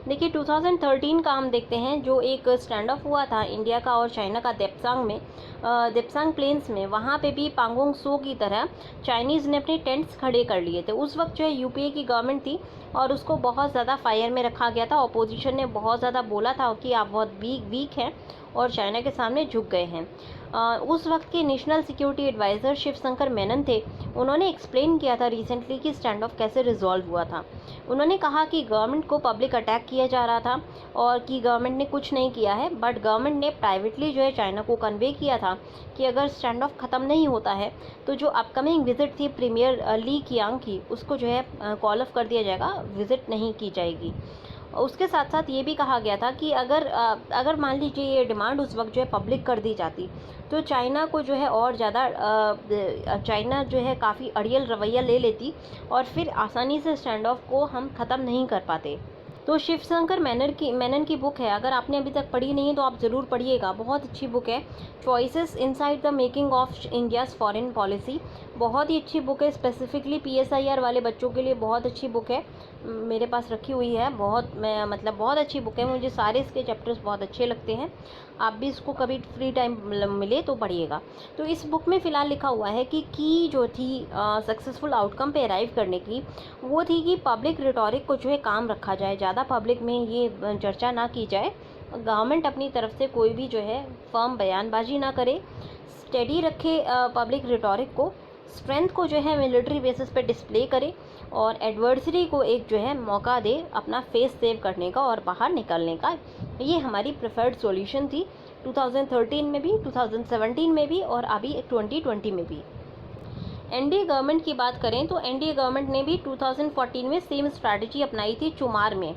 देखिए 2013 का हम देखते हैं, जो एक स्टैंड ऑफ हुआ था इंडिया का और चाइना का देप्सांग में, देप्सांग प्लेन्स में, वहाँ पे भी पांगोंग सो की तरह चाइनीज़ ने अपने टेंट्स खड़े कर लिए थे। उस वक्त जो है यूपीए की गवर्नमेंट थी और उसको बहुत ज़्यादा फायर में रखा गया था। अपोजिशन ने बहुत ज़्यादा बोला था कि आप बहुत वीक हैं और चाइना के सामने झुक गए हैं। उस वक्त के national security adviser Shivshankar Menon थे। उन्होंने एक्सप्लेन किया था रिसेंटली कि स्टैंड ऑफ कैसे रिजॉल्व हुआ था। उन्होंने कहा कि गवर्नमेंट को पब्लिक अटैक किया जा रहा था और कि गवर्नमेंट ने कुछ नहीं किया है, बट गवर्नमेंट ने प्राइवेटली जो है चाइना को कन्वे किया था कि अगर स्टैंड ऑफ ख़त्म नहीं होता है तो जो अपकमिंग विजिट थी प्रीमियर ली कियांग की, उसको जो है कॉल ऑफ कर दिया जाएगा, विजिट नहीं की जाएगी। उसके साथ साथ ये भी कहा गया था कि अगर मान लीजिए ये डिमांड उस वक्त जो है पब्लिक कर दी जाती, तो चाइना को जो है और ज़्यादा चाइना जो है काफ़ी अड़ियल रवैया ले लेती और फिर आसानी से स्टैंड ऑफ को हम ख़त्म नहीं कर पाते। तो शिवशंकर मेनन की बुक है, अगर आपने अभी तक पढ़ी नहीं है तो आप ज़रूर पढ़िएगा, बहुत अच्छी बुक है। Choices inside the making of India's foreign policy, बहुत ही अच्छी बुक है। स्पेसिफिकली PSIR वाले बच्चों के लिए बहुत अच्छी बुक है, मेरे पास रखी हुई है। बहुत अच्छी बुक है, मुझे सारे इसके चैप्टर्स बहुत अच्छे लगते हैं। आप भी इसको कभी फ्री टाइम मिले तो पढ़िएगा। तो इस बुक में फ़िलहाल लिखा हुआ है कि जो थी सक्सेसफुल आउटकम पे अराइव करने की, वो थी कि पब्लिक रिटॉरिक को जो है काम रखा जाए, ज़्यादा पब्लिक में ये चर्चा ना की जाए गवर्नमेंट अपनी तरफ से कोई भी जो है फर्म बयानबाजी ना करे, स्टेडी रखे पब्लिक रिटोरिक को, स्ट्रेंथ को जो है मिलिट्री बेसिस पे डिस्प्ले करे और एडवर्सरी को एक जो है मौका दे अपना फेस सेव करने का और बाहर निकलने का। ये हमारी प्रेफर्ड सॉल्यूशन थी 2013 में भी, 2017 में भी और अभी 2020 में भी। एनडीए गवर्नमेंट की बात करें तो एनडीए गवर्नमेंट ने भी 2014 में सेम स्ट्रैटेजी अपनाई थी चुमार में।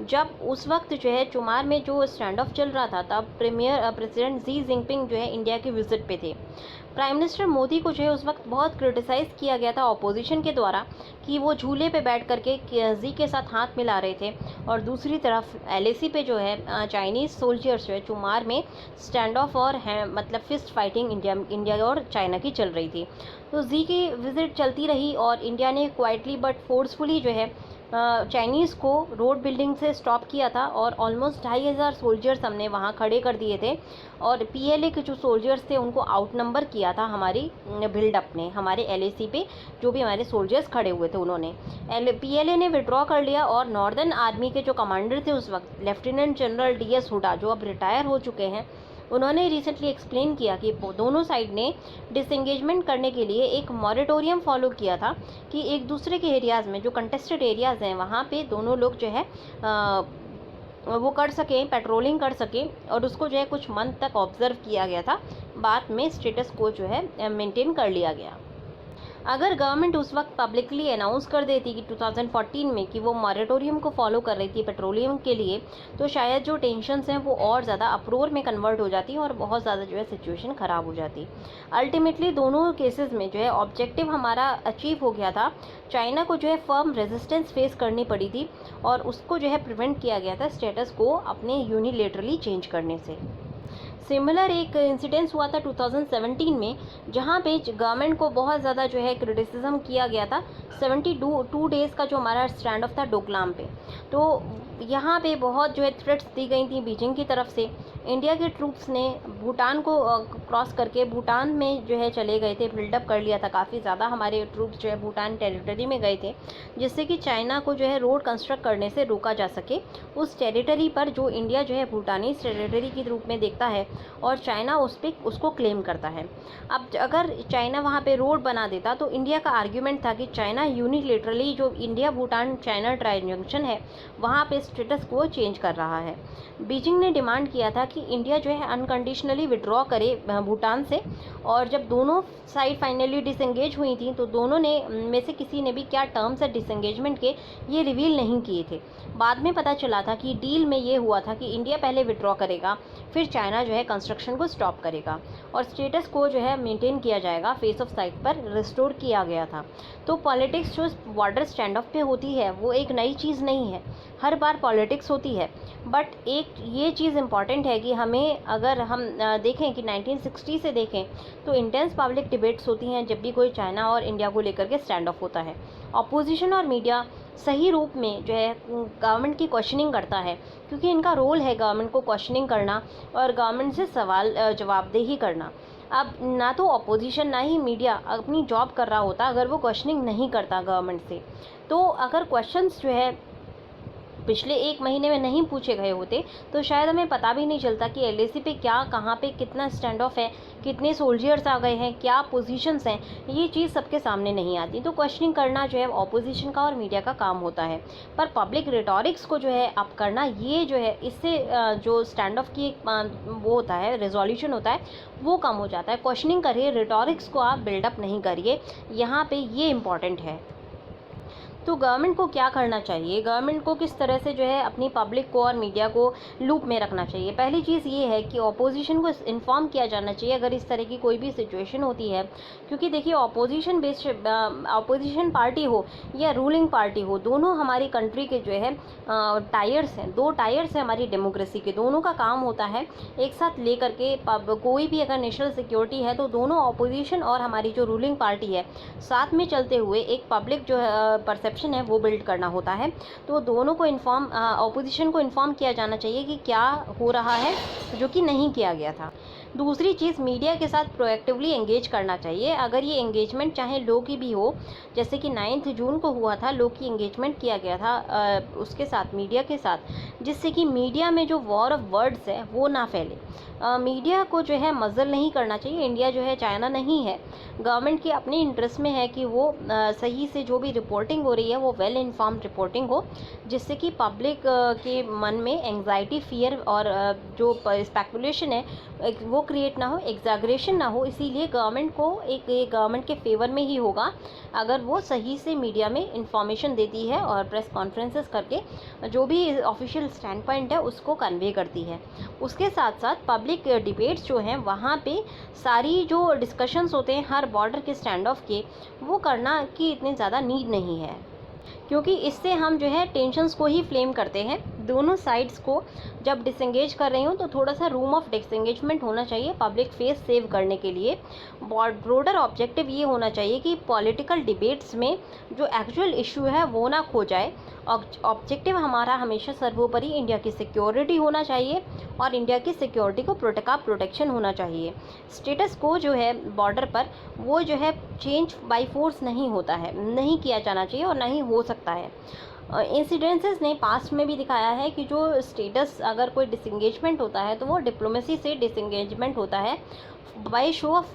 जब उस वक्त जो है चुमार में जो स्टैंड ऑफ चल रहा था, तब प्रेसिडेंट जी जिनपिंग जो है इंडिया के विजिट पे थे। प्राइम मिनिस्टर मोदी को जो है उस वक्त बहुत क्रिटिसाइज़ किया गया था ऑपोजिशन के द्वारा कि वो झूले पे बैठ करके जी के साथ हाथ मिला रहे थे और दूसरी तरफ एलएसी पे जो है चाइनीज़ सोल्जर्स जो है चुमार में स्टैंड ऑफ और मतलब फिस्ट फाइटिंग इंडिया और चाइना की चल रही थी। तो जी की विज़िट चलती रही और इंडिया ने क्वाइटली बट फोर्सफुली जो है चाइनीज़ को रोड बिल्डिंग से स्टॉप किया था और ऑलमोस्ट 2500 सोल्जर्स हमने वहाँ खड़े कर दिए थे और पीएलए के जो सोल्जर्स थे उनको आउटनंबर किया था हमारी बिल्डअप ने, हमारे एलएसी पे जो भी हमारे सोल्जर्स खड़े हुए थे उन्होंने। पीएलए ने विड्रॉ कर लिया और नॉर्दर्न आर्मी के जो कमांडर थे उस वक्त लेफ्टिनेंट जनरल डीएस हुडा, जो अब रिटायर हो चुके हैं, उन्होंने रिसेंटली एक्सप्लेन किया कि दोनों साइड ने डिसएंगेजमेंट करने के लिए एक मॉरेटोरियम फॉलो किया था कि एक दूसरे के एरियाज़ में जो कंटेस्टेड एरियाज़ हैं वहाँ पे दोनों लोग जो है वो कर सकें, पेट्रोलिंग कर सकें और उसको जो है कुछ मंथ तक ऑब्जर्व किया गया था। बाद में स्टेटस को जो है मेंटेन कर लिया गया। अगर गवर्नमेंट उस वक्त पब्लिकली अनाउंस कर देती कि 2014 में कि वो मॉरेटोरियम को फॉलो कर रही थी पेट्रोलियम के लिए, तो शायद जो टेंशन्स हैं वो और ज़्यादा अप्रोर में कन्वर्ट हो जाती और बहुत ज़्यादा जो है सिचुएशन ख़राब हो जाती। अल्टीमेटली दोनों केसेस में जो है ऑब्जेक्टिव हमारा अचीव हो गया था। चाइना को जो है फर्म रेजिस्टेंस फेस करनी पड़ी थी और उसको जो है प्रिवेंट किया गया था स्टेटस को अपने यूनिलेटरली चेंज करने से। सिमिलर एक इंसिडेंस हुआ था 2017 में, जहाँ पे गवर्नमेंट को बहुत ज़्यादा जो है क्रिटिसिज्म किया गया था 72 डेज़ का जो हमारा स्टैंड ऑफ था डोकलाम पे। तो यहाँ पे बहुत जो है थ्रेट्स दी गई थी बीजिंग की तरफ से। इंडिया के ट्रूप्स ने भूटान को क्रॉस करके भूटान में जो है चले गए थे, बिल्डअप कर लिया था, काफ़ी ज़्यादा हमारे ट्रूप्स जो है भूटान टेरिटरी में गए थे, जिससे कि चाइना को जो है रोड कंस्ट्रक्ट करने से रोका जा सके उस टेरिटरी पर जो इंडिया जो है भूटानी टेरिटरी के रूप में देखता है और चाइना उसको क्लेम करता है। अब अगर चाइना वहाँ पे रोड बना देता तो इंडिया का आर्ग्यूमेंट था कि चाइना यूनिलेटरली जो इंडिया भूटान चाइना ट्राइजंक्शन है वहाँ पे स्टेटस को चेंज कर रहा है। बीजिंग ने डिमांड किया था कि इंडिया जो है अनकंडीशनली विड्रॉ करे भूटान से, और जब दोनों साइड फाइनली डिसएंगेज हुई थी तो दोनों ने में से किसी ने भी क्या टर्म्स है डिसएंगेजमेंट के ये रिवील नहीं किए थे। बाद में पता चला था कि डील में ये हुआ था कि इंडिया पहले विड्रॉ करेगा, फिर चाइना जो है कंस्ट्रक्शन को स्टॉप करेगा और स्टेटस को जो है मेंटेन किया जाएगा, फेस ऑफ साइट पर रिस्टोर किया गया था। तो पॉलिटिक्स जो बॉर्डर स्टैंड ऑफ पे होती है वो एक नई चीज़ नहीं है, हर बार पॉलिटिक्स होती है। बट एक ये चीज़ इम्पॉर्टेंट है कि हमें अगर हम देखें कि 1960 से देखें तो इंटेंस पब्लिक डिबेट्स होती हैं जब भी कोई चाइना और इंडिया को लेकर के स्टैंड ऑफ होता है। अपोजिशन और मीडिया सही रूप में जो है गवर्नमेंट की क्वेश्चनिंग करता है, क्योंकि इनका रोल है गवर्नमेंट को क्वेश्चनिंग करना और गवर्नमेंट से सवाल जवाबदेही करना। अब ना तो अपोजिशन ना ही मीडिया अपनी जॉब कर रहा होता अगर वो क्वेश्चनिंग नहीं करता गवर्नमेंट से। तो अगर क्वेश्चंस जो है पिछले 1 महीने में नहीं पूछे गए होते तो शायद हमें पता भी नहीं चलता कि एलएसी पे क्या, कहाँ पे कितना स्टैंड ऑफ है, कितने सोल्जर्स आ गए हैं, क्या पोजीशंस हैं, ये चीज़ सबके सामने नहीं आती। तो क्वेश्चनिंग करना जो है ऑपोजिशन का और मीडिया का काम होता है, पर पब्लिक रिटॉरिक्स को जो है अप करना, ये जो है इससे जो स्टैंड ऑफ की वो होता है, रेजोल्यूशन होता है, वो कम हो जाता है। क्वेश्चनिंग करिए, रिटॉरिक्स को आप बिल्डअप नहीं करिए, यहाँ पर ये इंपॉर्टेंट है। तो गवर्नमेंट को क्या करना चाहिए, गवर्नमेंट को किस तरह से जो है अपनी पब्लिक को और मीडिया को लूप में रखना चाहिए। पहली चीज़ ये है कि ऑपोजिशन को इन्फॉर्म किया जाना चाहिए अगर इस तरह की कोई भी सिचुएशन होती है, क्योंकि देखिए ऑपोजिशन बेस्ड ऑपोजिशन पार्टी हो या रूलिंग पार्टी हो, दोनों हमारी कंट्री के जो है टायर्स हैं, 2 टायर्स हैं हमारी डेमोक्रेसी के। दोनों का काम होता है एक साथ ले करके कोई भी अगर नेशनल सिक्योरिटी है तो दोनों ऑपोजिशन और हमारी जो रूलिंग पार्टी है साथ में चलते हुए एक पब्लिक जो परसेप्शन है वो बिल्ड करना होता है। तो दोनों को ऑपोजिशन को इन्फॉर्म किया जाना चाहिए कि क्या हो रहा है जो कि नहीं किया गया था। दूसरी चीज़, मीडिया के साथ प्रोएक्टिवली एंगेज करना चाहिए। अगर ये एंगेजमेंट चाहे लो की भी हो, जैसे कि 9 जून को हुआ था, लो की एंगेजमेंट किया गया था उसके साथ, मीडिया के साथ, जिससे कि मीडिया में जो वॉर ऑफ वर्ड्स है वो ना फैले। मीडिया को जो है मज़ल नहीं करना चाहिए। इंडिया जो है चाइना नहीं है। गवर्नमेंट के अपने इंटरेस्ट में है कि वो सही से जो भी रिपोर्टिंग हो रही है वो वेल इन्फॉर्म्ड रिपोर्टिंग हो, जिससे कि पब्लिक के मन में एंग्जाइटी, फियर और जो स्पेकुलेशन है वो क्रिएट ना हो, एग्जैगरेशन ना हो। इसीलिए गवर्नमेंट को गवर्नमेंट के फेवर में ही होगा अगर वो सही से मीडिया में इंफॉर्मेशन देती है और प्रेस कॉन्फ्रेंसेस करके जो भी ऑफिशियल स्टैंड पॉइंट है उसको कन्वे करती है। उसके साथ साथ पब्लिक डिबेट्स जो हैं वहाँ पे सारी जो डिस्कशंस होते हैं हर बॉर्डर के स्टैंड ऑफ के, वो करना की इतनी ज़्यादा नीड नहीं है, क्योंकि इससे हम जो है टेंशन्स को ही फ्लेम करते हैं। दोनों साइड्स को जब डिसंगेज कर रही हूँ तो थोड़ा सा रूम ऑफ डिसंगेजमेंट होना चाहिए पब्लिक फेस सेव करने के लिए। ब्रॉडर ऑब्जेक्टिव ये होना चाहिए कि पॉलिटिकल डिबेट्स में जो एक्चुअल इशू है वो ना खो जाए। ऑब्जेक्टिव हमारा हमेशा सर्वोपरि इंडिया की सिक्योरिटी होना चाहिए और इंडिया की सिक्योरिटी को प्रोटेक्शन होना चाहिए। स्टेटस को जो है बॉर्डर पर वो जो है चेंज बाय फोर्स नहीं होता है, नहीं किया जाना चाहिए और ना ही हो सकता है। इंसिडेंसेस ने पास्ट में भी दिखाया है कि जो स्टेटस अगर कोई डिसंगेजमेंट होता है तो वो डिप्लोमेसी से डिसंगेजमेंट होता है बाय शो ऑफ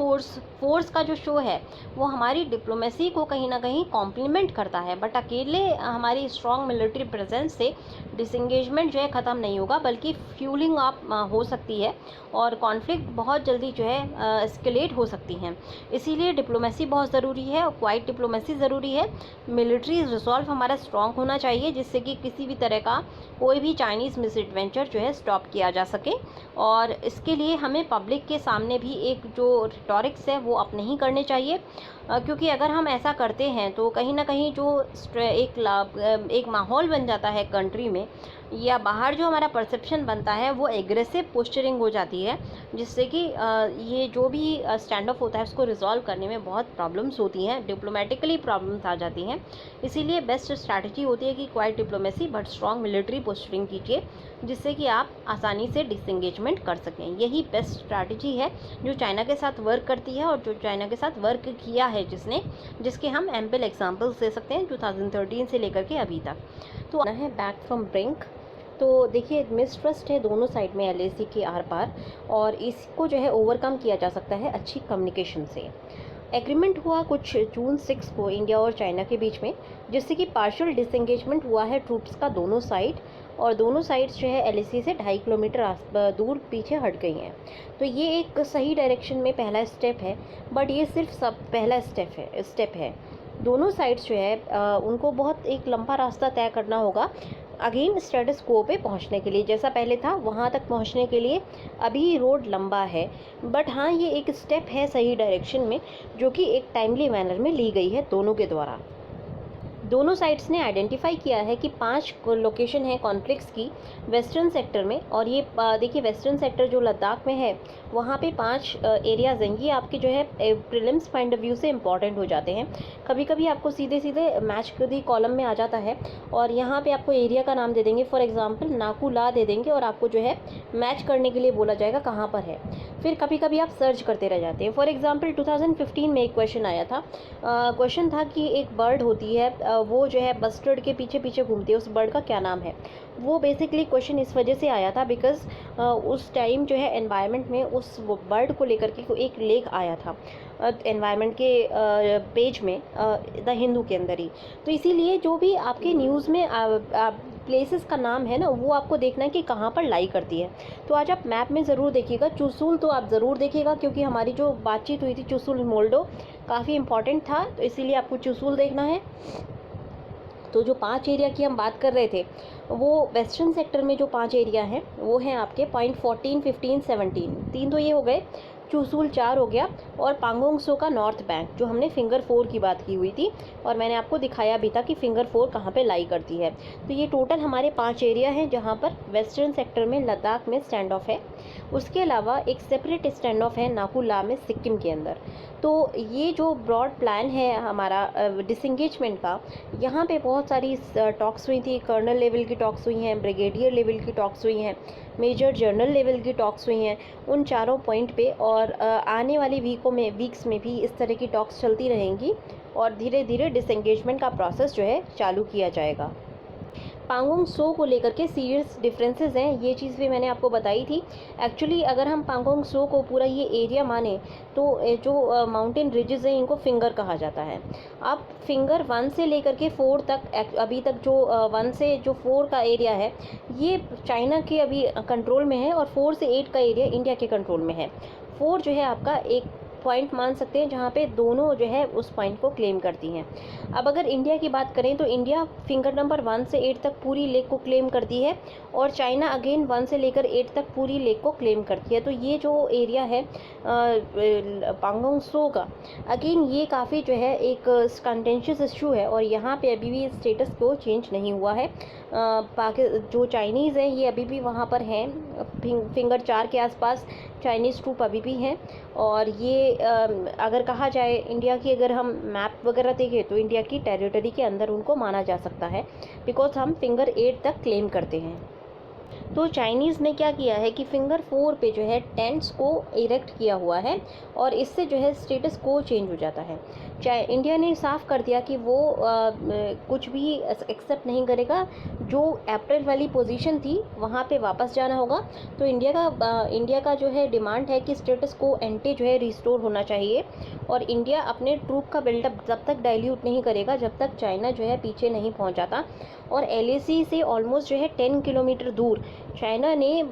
फोर्स का जो शो है वो हमारी डिप्लोमेसी को कहीं ना कहीं कॉम्प्लीमेंट करता है, बट अकेले हमारी स्ट्रॉन्ग मिलिट्री प्रेजेंस से डिसंगेजमेंट जो है ख़त्म नहीं होगा, बल्कि फ्यूलिंग अप हो सकती है और कॉन्फ्लिक्ट बहुत जल्दी जो है एस्केलेट हो सकती हैं। इसीलिए डिप्लोमेसी बहुत ज़रूरी है और क्वाइट डिप्लोमेसी ज़रूरी है। मिलिट्री रिजॉल्व हमारा स्ट्रॉन्ग होना चाहिए जिससे कि किसी भी तरह का कोई भी चाइनीज़ मिसएडवेंचर जो है स्टॉप किया जा सके। और इसके लिए हमें पब्लिक के सामने भी एक जो रिटॉरिक्स है वो अब नहीं करने चाहिए, क्योंकि अगर हम ऐसा करते हैं तो कहीं ना कहीं जो एक माहौल बन जाता है कंट्री में या बाहर, जो हमारा परसेप्शन बनता है वो एग्रेसिव पोस्चरिंग हो जाती है, जिससे कि ये जो भी स्टैंड ऑफ होता है उसको रिजॉल्व करने में बहुत प्रॉब्लम्स होती हैं, डिप्लोमेटिकली प्रॉब्लम्स आ जाती हैं। इसीलिए बेस्ट स्ट्रैटेजी होती है कि quite diplomacy but strong military posturing कीजिए, जिससे कि आप आसानी से डिसंगेजमेंट कर सकें। यही बेस्ट स्ट्रैटेजी है जो चाइना के साथ वर्क करती है और जो चाइना के साथ वर्क किया है जिसके हम एम्पल एग्जांपल्स दे सकते हैं 2013 से लेकर के अभी तक। तो आना है बैक फ्रॉम ब्रिंक। तो देखिए, मिसट्रस्ट है दोनों साइड में एलएसी के आर पार, और इसको जो है ओवरकम किया जा सकता है अच्छी कम्युनिकेशन से। एग्रीमेंट हुआ कुछ जून 6 को इंडिया और चाइना के बीच में, जिससे कि पार्शियल डिसंगेजमेंट हुआ है ट्रूप्स का दोनों साइड, और दोनों साइड्स जो है एलएसी से 2.5 किलोमीटर दूर पीछे हट गई हैं। तो ये एक सही डायरेक्शन में पहला स्टेप है, बट ये सिर्फ पहला स्टेप है। दोनों साइड्स जो है उनको बहुत एक लंबा रास्ता तय करना होगा अगेन स्टेटस को पे पहुंचने के लिए। जैसा पहले था वहां तक पहुंचने के लिए अभी रोड लंबा है, बट हाँ ये एक स्टेप है सही डायरेक्शन में, जो कि एक टाइमली मैनर में ली गई है दोनों के द्वारा। दोनों साइड्स ने आइडेंटिफाई किया है कि 5 लोकेशन है कॉन्फ्लिक्ट्स की वेस्टर्न सेक्टर में, और ये देखिए वेस्टर्न सेक्टर जो लद्दाख में है वहाँ पे 5 एरियाज़ हैं। ये आपके जो है प्रीलिम्स पॉइंट ऑफ व्यू से इंपॉर्टेंट हो जाते हैं। कभी कभी आपको सीधे सीधे मैच दी कॉलम में आ जाता है और यहाँ पे आपको एरिया का नाम दे देंगे, फॉर एग्जांपल नाकुला दे देंगे, और आपको जो है मैच करने के लिए बोला जाएगा कहाँ पर है। फिर कभी कभी आप सर्च करते रह जाते हैं। फॉर एग्जांपल 2015 में एक क्वेश्चन आया था। क्वेश्चन था कि एक बर्ड होती है, वो जो है बस्टर्ड के पीछे पीछे घूमती है, उस बर्ड का क्या नाम है। वो बेसिकली क्वेश्चन इस वजह से आया था बिकॉज उस टाइम जो है एनवायरनमेंट में उस बर्ड को लेकर के एक लेख आया था एनवायरनमेंट के पेज में द हिंदू के अंदर ही। तो इसीलिए जो भी आपके न्यूज़ में प्लेसेस का नाम है ना, वो आपको देखना है कि कहाँ पर लाई करती है। तो आज आप मैप में ज़रूर देखिएगा, चुशुल तो आप ज़रूर देखिएगा, क्योंकि हमारी जो बातचीत हुई थी चुशुल मोल्डो काफ़ी इंपॉर्टेंट था, तो इसीलिए आपको चुशुल देखना है। तो जो 5 एरिया की हम बात कर रहे थे, वो वेस्टर्न सेक्टर में जो 5 एरिया हैं वो हैं आपके पॉइंट 14, 15, 17। 3 तो ये हो गए, चुशुल 4 हो गया, और पांगोंग सो का नॉर्थ बैंक जो हमने फिंगर 4 की बात की हुई थी, और मैंने आपको दिखाया भी था कि फिंगर 4 कहाँ पे लाई करती है। तो ये टोटल हमारे 5 एरिया हैं जहाँ पर वेस्टर्न सेक्टर में लद्दाख में स्टैंड ऑफ है। उसके अलावा एक सेपरेट स्टैंड ऑफ है नाकू ला में, सिक्किम के अंदर। तो ये जो ब्रॉड प्लान है हमारा डिसंगेजमेंट का, यहाँ पे बहुत सारी टॉक्स हुई थी। कर्नल लेवल की टॉक्स हुई हैं, ब्रिगेडियर लेवल की टॉक्स हुई हैं, मेजर जनरल लेवल की टॉक्स हुई हैं उन चारों पॉइंट पे। और आने वाली वीक्स में भी इस तरह की टॉक्स चलती रहेंगी और धीरे धीरे डिसंगेजमेंट का प्रोसेस जो है चालू किया जाएगा। पांगोंग सो को लेकर के सीरियस डिफरेंसेस हैं, ये चीज़ भी मैंने आपको बताई थी। एक्चुअली अगर हम पांगोंग सो को पूरा ये एरिया माने तो जो माउंटेन रिजेस हैं इनको फिंगर कहा जाता है। अब फिंगर 1 से लेकर के 4 तक, अभी तक जो 1 से जो 4 का एरिया है ये चाइना के अभी कंट्रोल में है, और 4 से 8 का एरिया इंडिया के कंट्रोल में है। 4 जो है आपका एक पॉइंट मान सकते हैं जहाँ पे दोनों जो है उस पॉइंट को क्लेम करती हैं। अब अगर इंडिया की बात करें तो इंडिया फिंगर नंबर 1 से 8 तक पूरी लेक को क्लेम करती है, और चाइना अगेन 1 से लेकर 8 तक पूरी लेक को क्लेम करती है। तो ये जो एरिया है पांगोंग सो का, अगेन ये काफ़ी जो है एक कंटेंशियस इशू है, और यहाँ पे अभी भी स्टेटस को चेंज नहीं हुआ है। जो चाइनीज़ हैं ये अभी भी वहाँ पर हैं, फिंगर 4 के आसपास चाइनीज़ ट्रूप अभी भी हैं। और ये अगर कहा जाए इंडिया की, अगर हम मैप वगैरह देखें तो इंडिया की टेरिटरी के अंदर उनको माना जा सकता है, बिकॉज हम फिंगर 8 तक क्लेम करते हैं। तो चाइनीज़ ने क्या किया है कि फिंगर 4 पे जो है टेंट्स को इरेक्ट किया हुआ है, और इससे जो है स्टेटस को चेंज हो जाता है। इंडिया ने साफ कर दिया कि वो कुछ भी एक्सेप्ट नहीं करेगा, जो अप्रैल वाली पोजीशन थी वहाँ पे वापस जाना होगा। तो इंडिया का जो है डिमांड है कि स्टेटस को एंटी जो है रिस्टोर होना चाहिए, और इंडिया अपने ट्रूप का बिल्डअप तब तक डाइल्यूट नहीं करेगा जब तक चाइना जो है पीछे नहीं पहुँच जाता। और LAC से ऑलमोस्ट जो है 10 किलोमीटर दूर चाइना ने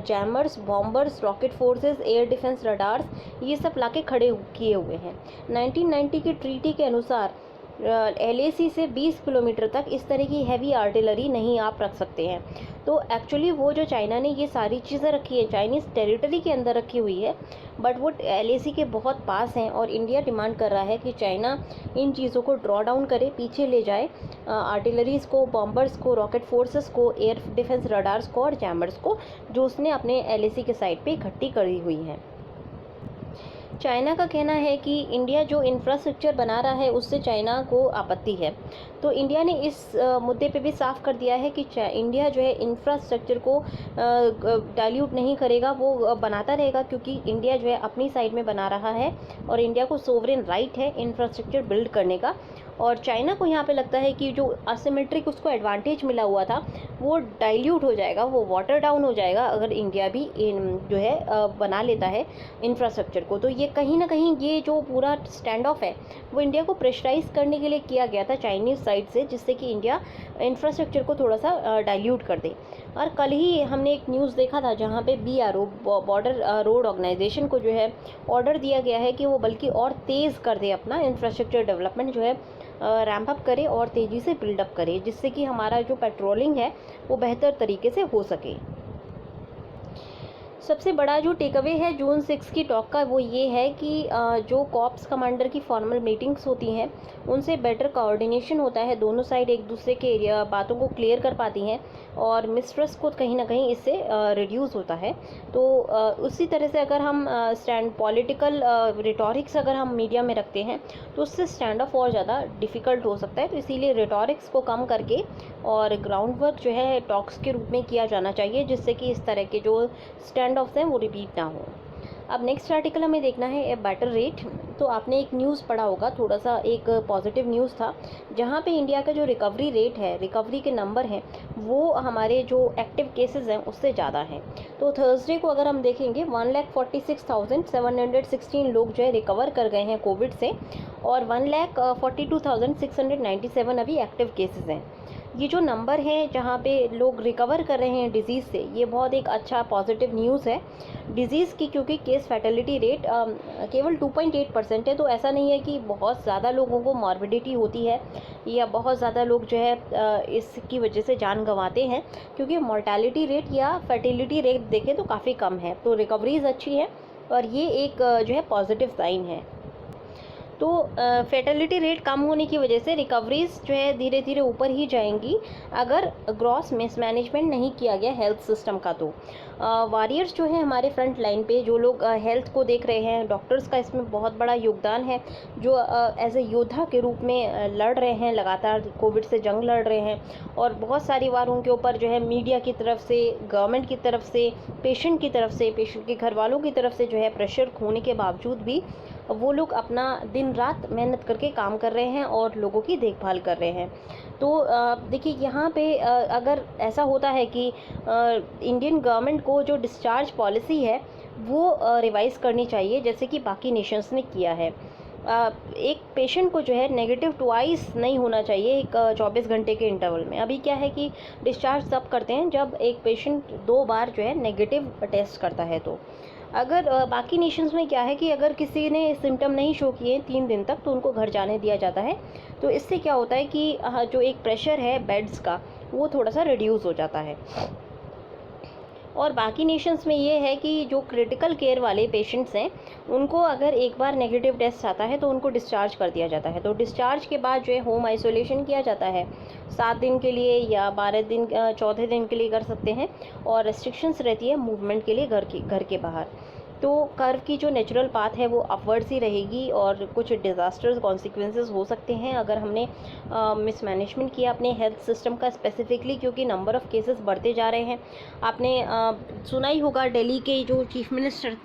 jammers, bombers, rocket forces, air defence radars ये सब लाके खड़े किए हुए हैं। 1990 की ट्रीटी के अनुसार LAC से 20 किलोमीटर तक इस तरह की हैवी आर्टिलरी नहीं आप रख सकते हैं। तो एक्चुअली वो जो चाइना ने ये सारी चीज़ें रखी है चाइनीज़ टेरिटरी के अंदर रखी हुई है, बट वो LAC के बहुत पास हैं, और इंडिया डिमांड कर रहा है कि चाइना इन चीज़ों को ड्रॉ डाउन करे, पीछे ले जाए आर्टिलरीज़ को, बॉम्बर्स को, रॉकेट फोर्सेस को, एयर डिफेंस रडार्स को और जैमर्स को, जो उसने अपने LAC के साइड पे इकट्ठी करी हुई हैं। चाइना का कहना है कि इंडिया जो इंफ्रास्ट्रक्चर बना रहा है उससे चाइना को आपत्ति है। तो इंडिया ने इस मुद्दे पे भी साफ कर दिया है कि इंडिया जो है इंफ्रास्ट्रक्चर को डाइल्यूट नहीं करेगा, वो बनाता रहेगा, क्योंकि इंडिया जो है अपनी साइड में बना रहा है, और इंडिया को सोवरेन राइट है इंफ्रास्ट्रक्चर बिल्ड करने का। और चाइना को यहाँ पे लगता है कि जो असिमेट्रिक उसको एडवांटेज मिला हुआ था वो डाइल्यूट हो जाएगा, वो वाटर डाउन हो जाएगा अगर इंडिया भी जो है बना लेता है इंफ्रास्ट्रक्चर को। तो ये कहीं ना कहीं ये जो पूरा स्टैंड ऑफ है वो इंडिया को प्रेशराइज करने के लिए किया गया था चाइनीज़ साइड से, जिससे कि इंडिया इंफ्रास्ट्रक्चर को थोड़ा सा डाइल्यूट कर दे। और कल ही हमने एक न्यूज़ देखा था जहाँ पे BRO, बॉर्डर रोड ऑर्गेनाइजेशन को जो है ऑर्डर दिया गया है कि वो बल्कि और तेज़ कर दे अपना इंफ्रास्ट्रक्चर डेवलपमेंट, जो है रैम्प अप करे और तेज़ी से बिल्डअप करे, जिससे कि हमारा जो पेट्रोलिंग है वो बेहतर तरीके से हो सके। सबसे बड़ा जो टेक अवे है जून 6 की टॉक का वो ये है कि जो कॉप्स कमांडर की फॉर्मल मीटिंग्स होती हैं उनसे बेटर कोऑर्डिनेशन होता है, दोनों साइड एक दूसरे के एरिया बातों को क्लियर कर पाती हैं, और मिसट्रस्ट को कहीं ना कहीं इससे रिड्यूस होता है। तो उसी तरह से अगर हम पॉलिटिकल रिटॉरिक्स अगर हम मीडिया में रखते हैं तो उससे स्टैंड ऑफ और ज़्यादा डिफ़िकल्ट हो सकता है। तो इसीलिए रिटॉरिक्स को कम करके और ग्राउंड वर्क जो है टॉक्स के रूप में किया जाना चाहिए, जिससे कि इस तरह के जो स्टैंड ऑफ्स हैं वो रिपीट ना हो। अब नेक्स्ट आर्टिकल हमें देखना है ए बेटर रेट। तो आपने एक न्यूज़ पढ़ा होगा, थोड़ा सा एक पॉजिटिव न्यूज़ था, जहाँ पे इंडिया का जो रिकवरी रेट है, रिकवरी के नंबर हैं, वो हमारे जो एक्टिव केसेस हैं उससे ज़्यादा हैं। तो थर्सडे को अगर हम देखेंगे 1,46,716 लोग जो है रिकवर कर गए हैं कोविड से, और 1,42,697 अभी एक्टिव केसेस हैं। ये जो नंबर है जहाँ पे लोग रिकवर कर रहे हैं डिज़ीज़ से, ये बहुत एक अच्छा पॉजिटिव न्यूज़ है डिज़ीज़ की, क्योंकि केस फैटेलिटी रेट केवल 2.8% है। तो ऐसा नहीं है कि बहुत ज़्यादा लोगों को मॉर्बिडिटी होती है या बहुत ज़्यादा लोग जो है इसकी वजह से जान गंवाते हैं, क्योंकि मॉर्टेलिटी रेट या फर्टिलिटी रेट देखें तो काफ़ी कम है। तो रिकवरीज अच्छी है और ये एक जो है पॉजिटिव साइन है। तो फेटलिटी रेट कम होने की वजह से रिकवरीज जो है धीरे धीरे ऊपर ही जाएंगी अगर ग्रॉस मिसमैनेजमेंट नहीं किया गया हेल्थ सिस्टम का। तो वॉरियर्स जो है हमारे फ्रंट लाइन पे जो लोग हेल्थ को देख रहे हैं, डॉक्टर्स का इसमें बहुत बड़ा योगदान है, जो एज ए योद्धा के रूप में लड़ रहे हैं, लगातार कोविड से जंग लड़ रहे हैं। और बहुत सारी बार उनके ऊपर जो है मीडिया की तरफ से, गवर्नमेंट की तरफ से, पेशेंट की तरफ से, पेशेंट के घर वालों की तरफ से जो है प्रेशर होने के बावजूद भी वो लोग अपना दिन रात मेहनत करके काम कर रहे हैं और लोगों की देखभाल कर रहे हैं। तो देखिए यहाँ पे अगर ऐसा होता है कि इंडियन गवर्नमेंट को जो डिस्चार्ज पॉलिसी है वो रिवाइज़ करनी चाहिए, जैसे कि बाकी नेशंस ने किया है। एक पेशेंट को जो है नेगेटिव ट्वाइस नहीं होना चाहिए एक 24 घंटे के इंटरवल में। अभी क्या है कि डिस्चार्ज तब करते हैं जब एक पेशेंट 2 बार जो है नेगेटिव टेस्ट करता है। तो अगर बाकी नेशंस में क्या है कि अगर किसी ने सिम्टम नहीं शो किए 3 दिन तक तो उनको घर जाने दिया जाता है। तो इससे क्या होता है कि जो एक प्रेशर है बेड्स का वो थोड़ा सा रिड्यूस हो जाता है। और बाकी नेशंस में ये है कि जो क्रिटिकल केयर वाले पेशेंट्स हैं उनको अगर एक बार नेगेटिव टेस्ट आता है तो उनको डिस्चार्ज कर दिया जाता है। तो डिस्चार्ज के बाद जो है होम आइसोलेशन किया जाता है 7 दिन के लिए या 12 दिन, चौथे दिन के लिए कर सकते हैं। और रेस्ट्रिक्शंस रहती है मूवमेंट के लिए घर के बाहर। तो कर्व की जो नेचुरल पाथ है वो अपवर्ड्स ही रहेगी और कुछ डिज़ास्टर्स कॉन्सिक्वेंसेस हो सकते हैं अगर हमने मिसमैनेजमेंट किया अपने हेल्थ सिस्टम का स्पेसिफिकली, क्योंकि नंबर ऑफ़ केसेस बढ़ते जा रहे हैं। आपने सुना ही होगा दिल्ली के जो चीफ मिनिस्टर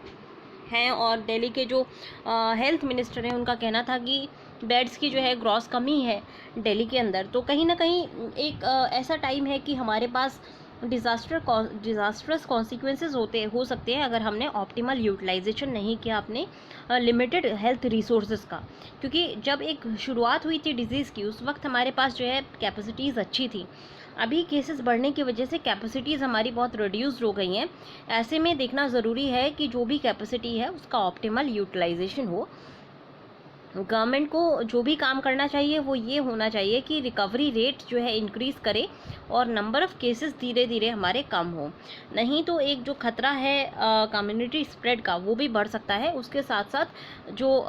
हैं और दिल्ली के जो हेल्थ मिनिस्टर हैं उनका कहना था कि बेड्स की जो है ग्रॉस कमी है दिल्ली के अंदर। तो कहीं ना कहीं एक ऐसा टाइम है कि हमारे पास डिज़ास्टरस कॉन्सिक्वेंसेस हो सकते हैं अगर हमने ऑप्टिमल यूटिलाइजेशन नहीं किया अपने लिमिटेड हेल्थ रिसोर्सेज का। क्योंकि जब एक शुरुआत हुई थी डिज़ीज़ की उस वक्त हमारे पास जो है कैपेसिटीज़ अच्छी थी। अभी केसेस बढ़ने की वजह से कैपेसिटीज़ हमारी बहुत रिड्यूस्ड हो गई हैं। ऐसे में देखना ज़रूरी है कि जो भी कैपेसिटी है उसका ऑप्टिमल यूटिलाइजेशन हो। गवर्नमेंट को जो भी काम करना चाहिए वो ये होना चाहिए कि रिकवरी रेट जो है इंक्रीज़ करे और नंबर ऑफ़ केसेस धीरे धीरे हमारे कम हो। नहीं तो एक जो खतरा है कम्युनिटी स्प्रेड का वो भी बढ़ सकता है। उसके साथ साथ जो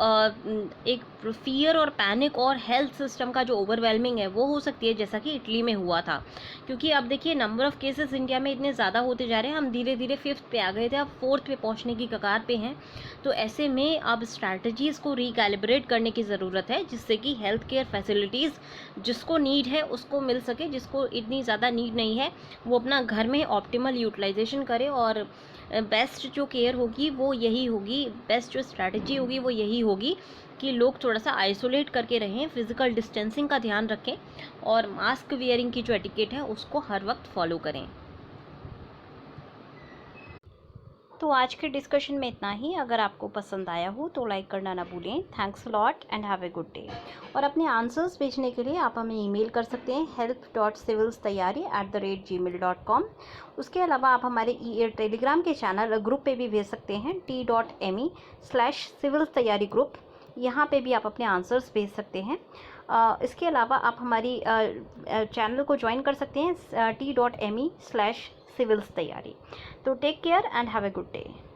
एक फियर और पैनिक और हेल्थ सिस्टम का जो ओवरवेलमिंग है वो हो सकती है, जैसा कि इटली में हुआ था। क्योंकि अब देखिए नंबर ऑफ़ केसेस इंडिया में इतने ज़्यादा होते जा रहे हैं, हम धीरे धीरे 5th पे आ गए थे, अब 4th पे पहुँचने की कगार पे हैं। तो ऐसे में अब स्ट्रैटेजीज़ को रिकैलिब्रेट करने की ज़रूरत है जिससे कि हेल्थ केयर फैसिलिटीज़ जिसको नीड है उसको मिल सके, जिसको इतनी ज़्यादा नीड नहीं है वो अपना घर में ऑप्टिमल यूटिलाइजेशन करे। और बेस्ट जो केयर होगी वो यही होगी, बेस्ट जो स्ट्रैटेजी होगी वो यही होगी कि लोग थोड़ा सा आइसोलेट करके रहें, फिज़िकल डिस्टेंसिंग का ध्यान रखें और मास्क वेयरिंग की जो एटिकेट है उसको हर वक्त फॉलो करें। तो आज के डिस्कशन में इतना ही। अगर आपको पसंद आया हो तो लाइक करना ना भूलें। Thanks a lot and have a good day. और अपने आंसर्स भेजने के लिए आप हमें ईमेल कर सकते हैं help.civilstayari@gmail.com। उसके अलावा आप हमारे टेलीग्राम के चैनल ग्रुप पे भी भेज सकते हैं t.me/civilstayari ग्रुप। यहाँ पे भी आप अपने आंसर्स भेज सकते हैं। इसके अलावा आप हमारी चैनल को ज्वाइन कर सकते हैं t.me/civilstayari। तो take care and have a good day.